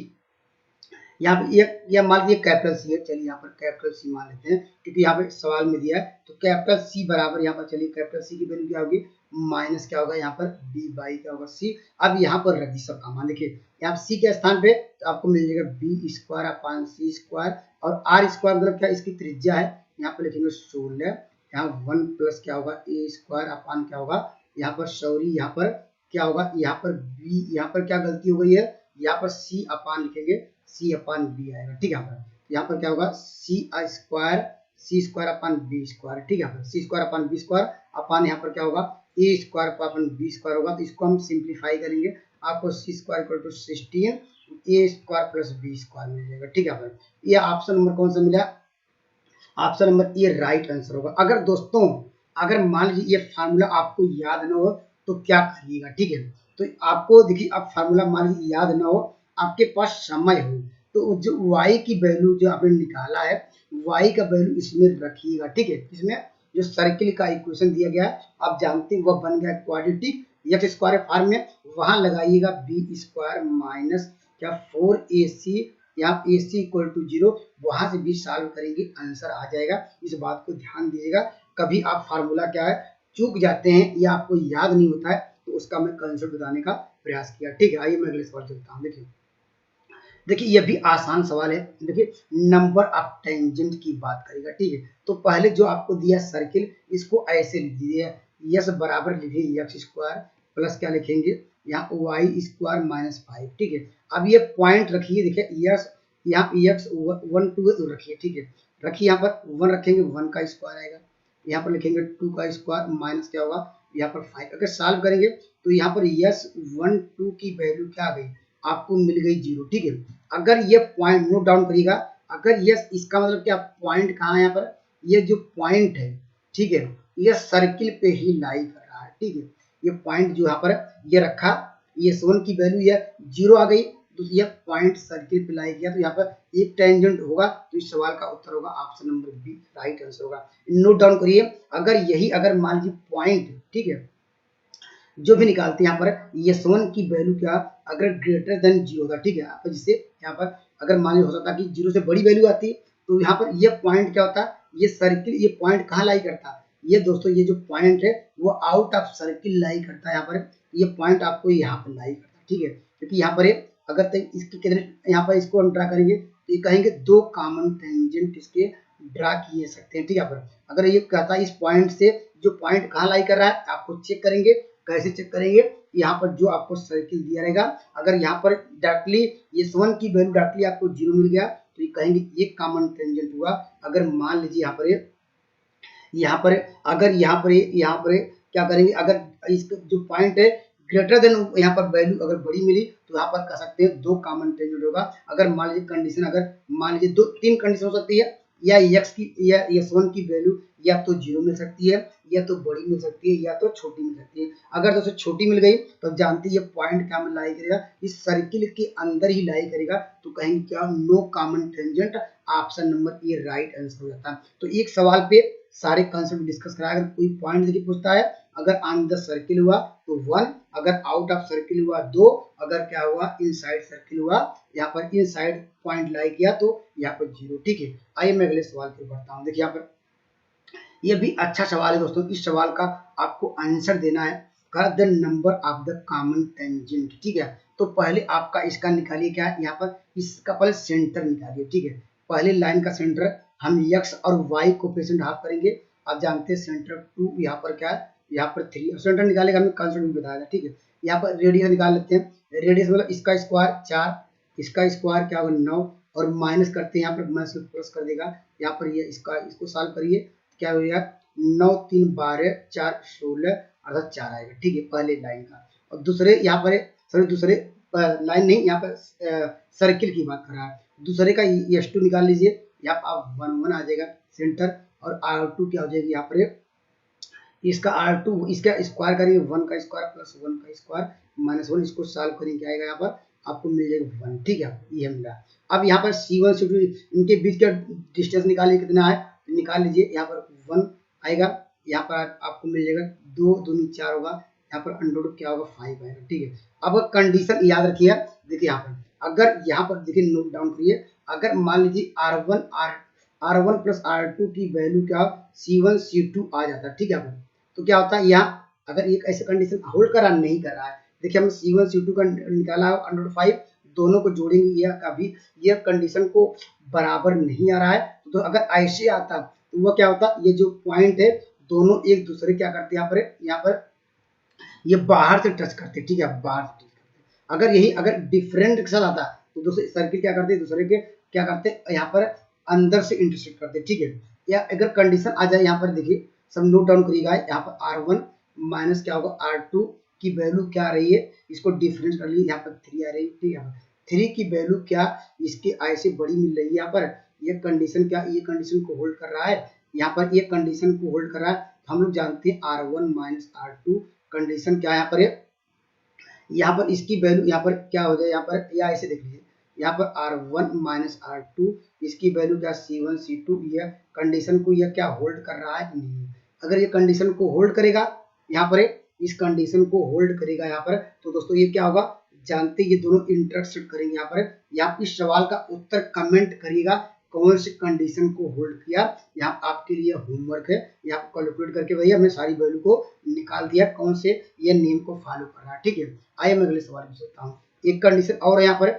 यहाँ पे ये मान लीजिए कैपिटल सी है, चलिए यहाँ पर कैपिटल सी मान लेते हैं क्योंकि यहाँ पे सवाल में दिया है। तो कैपिटल सी बराबर यहाँ पर चलिए कैपिटल सी की वैल्यू क्या होगी माइनस क्या होगा यहाँ पर बी बाई क्या होगा सी। अब यहाँ पर रख दी सबका मान, देखिए यहाँ सी के स्थान पे तो आपको मिल जाएगा बी स्क्वायर अपान सी स्क्वायर, और आर स्क्वायर मतलब क्या इसकी त्रिज्या है, यहाँ पर लिखेंगे 16, यहाँ 1 प्लस क्या होगा ए स्क्वायर अपान क्या होगा यहाँ पर सॉरी यहाँ पर क्या होगा यहाँ पर बी, यहाँ पर क्या गलती हो गई है, यहाँ पर सी अपान लिखेंगे सी अपान बी आएगा, ठीक है। यहाँ पर क्या होगा C square upon B square, ठीक है। C square upon B square upon यहाँ पर क्या होगा A square upon B square होगा, तो इसको हम सिंप्लीफाई करेंगे, आपको C square equal to 16 A square plus B square मिल जाएगा, ठीक है। ये ऑप्शन नंबर कौन सा मिला, option number A right answer होगा। अगर दोस्तों अगर मान लीजिए ये फार्मूला आपको याद ना हो तो क्या करिएगा, ठीक है। तो आपको देखिए अब फार्मूला मान लीजिए याद ना हो, आपके पास समय हो, तो जो y की वैल्यू जो आपने निकाला है y का वैल्यू इसमें रखिएगा, ठीक है। इसमें जो सर्किल का इक्वेशन दिया गया है आप जानते हैं वह बन गया क्वाड्रेटिक एक्स स्क्वायर फॉर्म में, वहां लगाइएगा बी स्क्वायर माइनस क्या 4ac, यहाँ ac इक्वल टू 0, वहां से भी सॉल्व करेंगे आंसर आ जाएगा। इस बात को ध्यान दीजिएगा, कभी आप फार्मूला क्या है चूक जाते हैं या आपको याद नहीं होता है तो उसका मैं कंसेप्ट बताने का प्रयास किया, ठीक है। आइए मैं अगले सवाल चलता हूँ। देखिए ये भी आसान सवाल है, देखिए नंबर ऑफ टेंजेंट की बात करेगा, ठीक है। तो पहले जो आपको दिया सर्किल इसको ऐसे लिख दीजिए, यस बराबर लिखिए एक्स स्क्वायर प्लस क्या लिखेंगे यहाँ वाई स्क्वायर माइनस 5, ठीक है। अब ये पॉइंट रखिए, देखिए यस यहाँ एक्स 1 2 रखिए, ठीक है। रखिए यहाँ पर 1 रखेंगे 1 का स्क्वायर आएगा, यहाँ पर लिखेंगे 2 का स्क्वायर माइनस क्या होगा यहाँ पर 5। अगर सॉल्व करेंगे तो यहाँ पर यस 1 2 की वैल्यू क्या आ गई आपको मिल गई 0, ठीक है। अगर ये पॉइंट नोट डाउन करिएगा, अगर यस इसका मतलब क्या पॉइंट कहाँ है यहाँ पर, ये जो पॉइंट है, ठीक है, ये सर्किल पे ही लाई कर रहा है, ठीक है। ये पॉइंट जो यहाँ पर ये रखा, ये 1 की वैल्यू ये 0 आ गई, तो ये पॉइंट सर्किल पे लाई किया, तो यहाँ पर एक टेंजेंट होगा, तो इस सवाल का उत्तर होगा option number B right answer होगा। नोट डाउन करिए, अगर यही अगर मान लीजिए पॉइंट, ठीक है, जो भी निकालते हैं यहाँ पर ये 1 की वैल्यू क्या अगर ग्रेटर देन 0 था, ठीक है, आप जिससे यहाँ पर अगर मान लीजिए हो सकता कि 0 से बड़ी वैल्यू आती तो यहाँ पर ये पॉइंट क्या होता, ये सर्किल ये पॉइंट कहाँ लाई करता, ये दोस्तों ये जो पॉइंट है वो आउट ऑफ सर्किल लाई करता है, यहाँ पर ये पॉइंट आपको यहाँ पर लाई करता है, ठीक है। क्योंकि यहाँ पर अगर तक इसके कितने यहाँ पर इसको हम ड्रा करेंगे तो ये कहेंगे 2 कॉमन टेंजेंट इसके ड्रा किए सकते हैं, ठीक है। यहाँ पर अगर ये कहता है इस पॉइंट से जो पॉइंट कहाँ लाई कर रहा है आपको चेक करेंगे, कैसे चेक करेंगे, यहाँ पर जो आपको सर्किल दिया रहेगा, अगर यहाँ पर डायरेक्टली ये 1 की वैल्यू डायरेक्टली आपको 0 मिल गया तो ये कहेंगे एक कॉमन टेंजेंट हुआ। अगर मान लीजिए यहाँ पर क्या करेंगे, अगर इसका जो पॉइंट है ग्रेटर देन यहाँ पर वैल्यू अगर बड़ी मिली तो यहाँ पर कह सकते हैं 2 कॉमन टेंजेंट होगा। अगर मान लीजिए कंडीशन, अगर मान लीजिए 3 कंडीशन हो सकती है, या x की या S1 की वैल्यू या तो 0 मिल सकती है, या तो बड़ी मिल सकती है, या तो छोटी मिल सकती है। अगर दोस्तों छोटी मिल गई तो जानते ये पॉइंट क्या में लाई करेगा, इस सर्किल के अंदर ही लाई करेगा, तो कहेंगे क्या no common tangent, option number A right answer हो जाता है। तो एक सवाल पे सारे कॉन्सेप्ट डिस्कस कराया, अगर कोई पॉइंट देखिए पूछता है, अगर ऑन द सर्किल हुआ तो 1, अगर आउट ऑफ सर्किल हुआ 2, अगर क्या हुआ इनसाइड सर्किल हुआ, यहाँ पर इनसाइड पॉइंट लाई किया तो यहाँ पर 0, ठीक है। आइए मैं अगले सवाल पर बढ़ता हूँ। देखिए यहाँ पर ये भी अच्छा सवाल है दोस्तों, इस सवाल का आपको आंसर देना है कर the number of the common tangent, ठीक है। तो पहले आपका इसका निकालिए क्या है, यहाँ पर इसका पहले सेंटर निकालिए, ठीक है। पहले लाइन का सेंटर हम x और y कोफिशिएंट हाफ करेंगे, आप जानते हैं सेंटर 2 यहाँ पर क्या है, यहाँ पर 3 सेंटर निकालेगा, हमें कंसेप्ट भी बताया था, ठीक है। यहाँ पर रेडियस निकाल लेते हैं, रेडियस मतलब इसका स्क्वायर 4, इसका स्क्वायर क्या होगा 9, और माइनस करते हैं यहाँ पर माइनस प्लस कर देगा, यहाँ पर ये इसको सॉल्व करिए क्या हो गया 9 3 12 4 16 अर्थात 4 आएगा, ठीक है, पहले लाइन का। और दूसरे यहाँ पर सॉरी दूसरे लाइन नहीं, यहाँ पर सर्किल की बात कर रहा है, दूसरे का S2 निकाल लीजिए, यहाँ पर आप 1 1 आ जाएगा सेंटर, और R2 क्या हो जाएगी यहाँ पर, इसका R2 इसका स्क्वायर करेंगे 1 का स्क्वायर प्लस 1 का स्क्वायर माइनस 1, इसको सॉल्व करेंगे क्या आएगा यहाँ पर, आपको मिल जाएगा 1। ठीक है, ये मिला। अब यहाँ पर C1 C2 इनके बीच का डिस्टेंस निकालिए, कितना है निकाल लीजिए। यहाँ पर 1 आएगा, यहाँ पर आपको मिल जाएगा 2 दूनी 4 होगा, यहाँ पर अंडर क्या होगा 5 आएगा। ठीक है, अब कंडीशन याद रखिए, देखिए यहाँ पर अगर यहाँ पर देखिए नोट डाउन करिए, अगर मान लीजिए R1 प्लस R2 की वैल्यू क्या C1 C2 आ जाता है। ठीक है, तो क्या होता है यहाँ अगर एक ऐसे कंडीशन होल्ड करा नहीं कर रहा है, देखिए हम C1 C2 का निकाला अंडर 5, दोनों को जोड़ेंगे, यह कभी यह कंडीशन को बराबर नहीं आ रहा है। तो अगर ऐसे आता तो वह क्या होता, ये जो पॉइंट है दोनों एक दूसरे क्या करते हैं यहाँ पर ये बाहर से टच करते। ठीक है, बाहर से टच करते। अगर यही अगर डिफरेंट के साथ आता तो दूसरे सर्किल क्या करते, दूसरे के क्या करते यहाँ पर अंदर से इंटरसेक्ट करते। ठीक है, या अगर कंडीशन आ जाए यहाँ पर देखिए सब नोट डाउन करिएगा, यहाँ पर R1 माइनस क्या होगा R2 की वैल्यू क्या आ रही है, इसको डिफरेंस कर लीजिए, यहाँ पर 3 आ रही है। ठीक है, 3 की वैल्यू क्या इसके आई से बड़ी मिल रही है। यहाँ पर ये कंडीशन क्या, ये कंडीशन को होल्ड कर रहा है, यहाँ पर ये कंडीशन को होल्ड कर रहा है। हम लोग जानते हैं R1 माइनस R2 कंडीशन क्या है यहाँ पर इसकी वैल्यू यहाँ पर क्या हो जाए, यहाँ पर या ऐसे देख लीजिए, यहाँ पर R1 माइनस R2 इसकी वैल्यू क्या C1 C2, यह कंडीशन को यह क्या होल्ड कर रहा है नहीं। अगर ये कंडीशन को होल्ड करेगा, यहाँ पर इस कंडीशन को होल्ड करेगा यहाँ पर, तो दोस्तों ये क्या होगा, जानते ये दोनों इंटरसेक्ट करेंगे। यहाँ पर यहाँ इस सवाल का उत्तर कमेंट करिएगा, कौन से कंडीशन को होल्ड किया। यहाँ आपके लिए होमवर्क है, यहाँ कैलकुलेट करके भैया हमने सारी वैल्यू को निकाल दिया, कौन से ये नियम को फॉलो कर रहा है। ठीक है, आइए मैं अगले सवाल में सोचता हूँ। एक कंडीशन और यहाँ पर,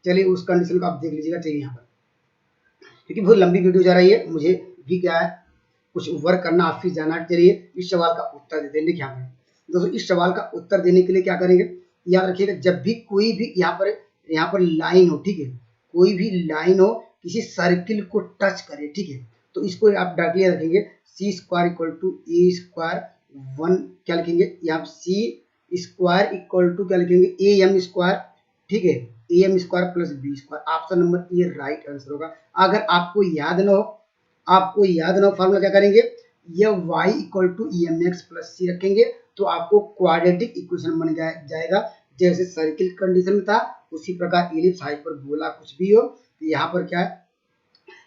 चलिए उस कंडीशन को आप देख लीजिएगा। चलिए यहाँ पर क्योंकि बहुत लंबी वीडियो जा रही है, मुझे भी क्या है कुछ वर्क करना, ऑफिस जाना। चलिए इस सवाल का उत्तर देते हैं। देखिए यहाँ पर दोस्तों, इस सवाल का उत्तर देने के लिए क्या करेंगे, याद रखिएगा, जब भी कोई भी यहाँ पर लाइन हो, ठीक है, कोई भी लाइन हो किसी सर्किल को टच करे, ठीक है, तो इसको आप डायरेक्टली रखेंगे C square equal to A square 1 क्या लिखेंगे, यहाँ सी स्क्वायर इक्वल टू क्या लिखेंगे ए एम स्क्वायर। ठीक है, a m square plus B square, option number A right answer होगा। अगर आपको याद ना हो फार्मूला क्या करेंगे, ये y equal to E M X plus C रखेंगे, तो आपको क्वाड्रेटिक इक्वेशन बन जाएगा। जैसे सर्किल कंडीशन में था उसी प्रकार इलिप्स, हाइपरबोला कुछ भी हो, तो यहाँ पर क्या है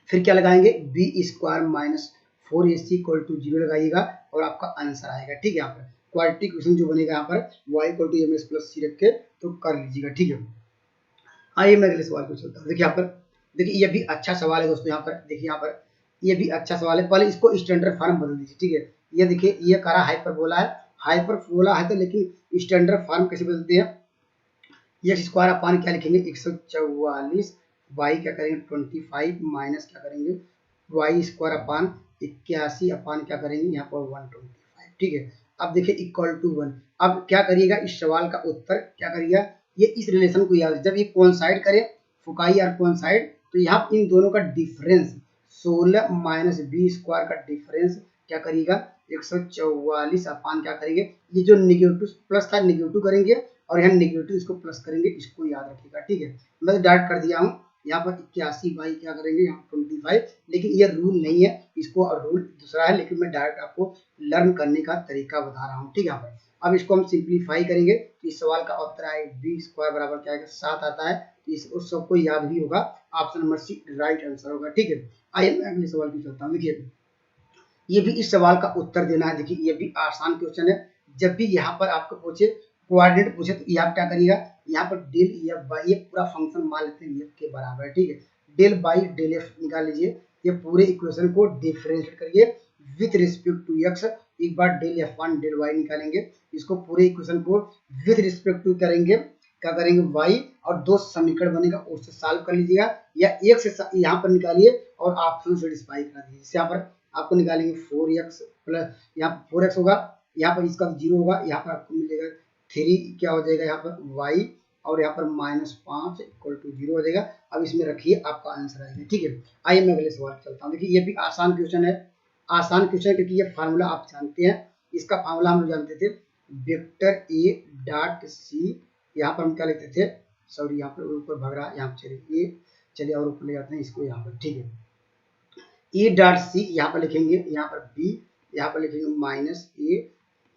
फिर क्या लगाएंगे, b square minus 4ac equal to 0 लगाइएगा और आपका आंसर आएगा। ठीक है, यहाँ पर क्वाड्रेटिक इक्वेशन जो बनेगा यहाँ पर y equal to E M X plus C रख के तो कर लीजिएगा। ठीक है, आइए मैं अगले सवाल को चलता हूँ। देखिए यहाँ पर, देखिए ये भी अच्छा सवाल है दोस्तों। यहाँ पर देखिए, यहाँ पर ये भी अच्छा सवाल है, पहले इसको स्टैंडर्ड फॉर्म बदल दीजिए। ठीक है, ये देखिए ये करा हाइपरबोला है तो लेकिन स्टैंडर्ड फॉर्म कैसे बदलते हैं, एक्स स्क्वायर अपान क्या लिखेंगे 144, वाई क्या करेंगे 25 माइनस क्या करेंगे वाई स्क्वायर अपान 81 अपान क्या करेंगे यहाँ पर 125। ठीक है, अब देखिए इक्वल टू 1। अब क्या करिएगा, इस सवाल का उत्तर क्या करिएगा, ये इस रिलेशन को याद, जब ये कोइंसाइड करे फुकाई और कोइंसाइड, तो यहाँ इन दोनों का डिफरेंस 16 माइनस बी स्क्वायर का डिफरेंस क्या करिएगा 144 अपान क्या करेंगे, ये जो निगेटिव प्लस था निगेटिव करेंगे और यहाँ निगेटिव इसको प्लस करेंगे, इसको याद रखिएगा। ठीक है, मैं तो डायरेक्ट कर दिया हूँ, यहाँ पर 81 बाई क्या करेंगे यहाँ 25, लेकिन ये रूल नहीं है, इसको रूल दूसरा है, लेकिन मैं डायरेक्ट आपको लर्न करने का तरीका बता रहा हूँ। ठीक है, यहाँ पर अब इसको हम सिंप्लीफाई करेंगे तो इस सवाल का उत्तर आएगा बी स्क्वायर बराबर क्या आएगा 7 आता है, उस सबको याद भी होगा, option number C right answer होगा। ठीक है, आइए मैं अगले सवाल की चलता हूँ। देखिए ये भी इस सवाल का उत्तर देना है, देखिए ये भी आसान क्वेश्चन है। जब भी यहाँ पर आपको पूछे कोऑर्डिनेट पूछे तो ये आप क्या करिएगा, यहाँ पर डेल एफ बाई एफ पूरा फंक्शन मान लेते हैं एफ के बराबर है। ठीक है, डेल बाई डेल एफ निकाल लीजिए, ये पूरे इक्वेशन को डिफरेंशिएट करिए विथ रिस्पेक्ट टू एक्स। एक बार del F one del Y निकालेंगे, इसको पूरे इक्वेशन को विथ रिस्पेक्ट टू करेंगे क्या करेंगे वाई, और दो समीकरण बनेगा उससे सॉल्व कर लीजिएगा, या एक से यहाँ पर निकालिए और ऑप्शन सेटिस्फाई कर दीजिए। जैसे यहाँ पर आपको निकालेंगे 4x प्लस यहाँ 4x होगा, यहाँ पर इसका 0 होगा, यहाँ पर आपको मिलेगा 3 क्या हो जाएगा यहाँ पर y, और यहाँ पर -5 इक्वल टू 0 हो जाएगा। अब इसमें रखिए आपका आंसर आएगा। ठीक है, आइए मैं अगले सवाल चलता हूँ। देखिए ये भी आसान क्वेश्चन है, आसान क्वेश्चन क्योंकि ये फार्मूला आप जानते हैं, इसका फार्मूला हम लोग जानते थे वेक्टर ए डॉट सी, यहाँ पर हम क्या लिखते थे, सॉरी यहाँ पर ऊपर भाग रहा है, यहाँ पर चलिए और ऊपर ले जाते हैं इसको यहाँ पर। ठीक है, ए डॉट सी यहाँ पर लिखेंगे, यहाँ पर बी, यहाँ पर लिखेंगे माइनस ए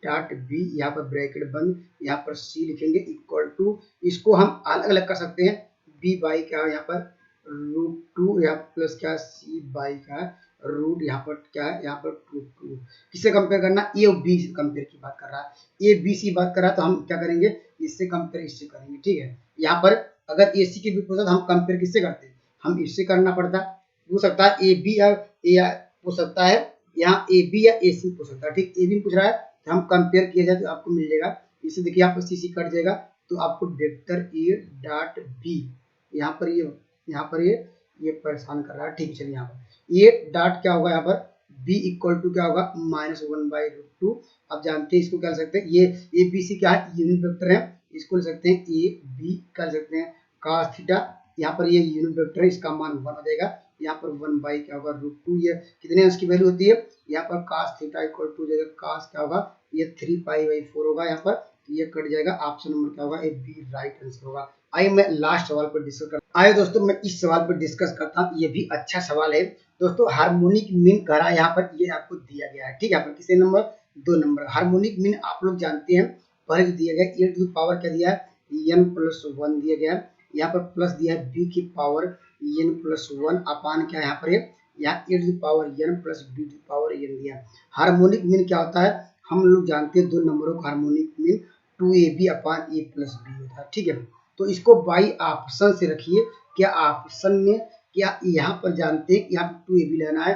डॉट बी, यहाँ पर ब्रैकेट बंद, यहाँ पर सी लिखेंगे इक्वल टू, इसको हम अलग अलग कर सकते हैं, बी बाई क्या है यहाँ पर √2 या प्लस क्या सी बाई का रूट यहाँ पर क्या है, यहाँ पर √2। किससे कंपेयर करना, ए और बी से कंपेयर की बात कर रहा है, ए बी सी बात कर रहा है, तो हम क्या करेंगे, इससे कंपेयर इससे करेंगे, ठीक है। यहाँ पर अगर ए सी के भी पूछा तो हम कंपेयर किससे करते हैं, हम इससे करना पड़ता, पूछ सकता है ए बी या पूछ सकता है यहाँ ए बी या ए सी पूछ सकता है, ठीक। ए बी पूछ रहा है तो हम कंपेयर किया जाए तो आपको मिल जाएगा, इससे देखिए यहाँ पर सी सी कट जाएगा, तो आपको वेक्टर ए डॉट बी, यहाँ पर ये परेशान कर रहा है, ठीक। चलिए यहाँ पर ये डॉट क्या होगा, यहाँ पर b इक्वल टू क्या होगा -1/√2। आप जानते हैं इसको क्या लिख सकते हैं, ये ए बी सी क्या है, यूनिट वेक्टर है, इसको लिख सकते हैं ए बी कर सकते हैं cos थीटा, यहाँ पर ये यूनिट वेक्टर है, इसका मान 1 हो जाएगा, यहाँ पर 1 क्या होगा √2, ये कितने इसकी वैल्यू होती है, यहाँ पर cos थीटा इक्वल टू जाएगा cos क्या होगा, ये 3π/4 होगा, यहाँ पर ये कट जाएगा, ऑप्शन नंबर क्या होगा, ए बी राइट आंसर होगा। आइए मैं लास्ट सवाल पर डिस्कस करता हूं। आइए दोस्तों मैं इस सवाल पर डिस्कस करता हूँ, ये भी अच्छा सवाल है दोस्तों। हार्मोनिक मीन करा यहाँ पर ये आपको दिया गया है, ठीक है। यहाँ पर कितने नंबर, 2 नंबर। हार्मोनिक मीन आप लोग जानते हैं, पहले जो दिया गया ए टू द पावर क्या दिया है, n+1 दिया गया है, यहाँ पर प्लस दिया है b की पावर n+1 अपान क्या है यहाँ पर यहाँ A to the power n plus b to the power n दिया है। हार्मोनिक मीन क्या होता है, हम लोग जानते हैं 2 नंबरों का harmonic mean 2ab upon a plus b होता है, ठीक है। तो इसको बाई ऑप्शन से रखिए, क्या ऑप्शन में क्या यहाँ पर जानते हैं कि यहाँ पर 2ab लेना है,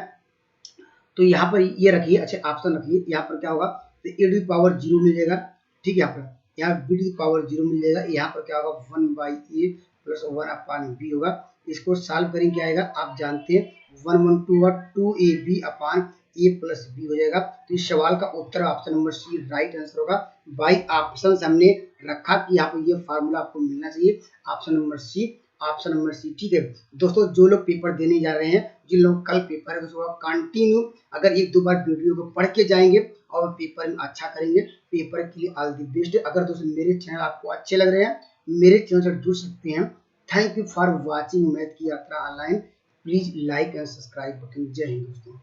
तो यहाँ पर ये रखिए, अच्छा ऑप्शन रखिए, यहाँ पर क्या होगा, तो ए टू द पावर 0 मिल जाएगा, ठीक है। यहाँ बी टू द पावर 0 मिल जाएगा, यहाँ पर क्या होगा 1/a प्लस 1 अपान b होगा। इसको सॉल्व करेंगे क्या आएगा, आप जानते हैं 1 1 2 2ab upon a plus b हो जाएगा। तो इस सवाल का उत्तर option number C right answer होगा। बाई ऑप्शन से हमने रखा कि यहाँ पर ये फार्मूला आपको मिलना चाहिए, ऑप्शन नंबर सी, ठीक है। दोस्तों जो लोग पेपर देने जा रहे हैं, जिन लोग कल पेपर है, दोस्तों कंटिन्यू अगर 1-2 बार वीडियो को पढ़ के जाएंगे और पेपर में अच्छा करेंगे, पेपर के लिए ऑल द बेस्ट। अगर दोस्तों मेरे चैनल आपको अच्छे लग रहे हैं, मेरे चैनल से जुड़ सकते हैं। Thank you for watching math की यात्रा online. Please like and subscribe button. जय हिंद दोस्तों।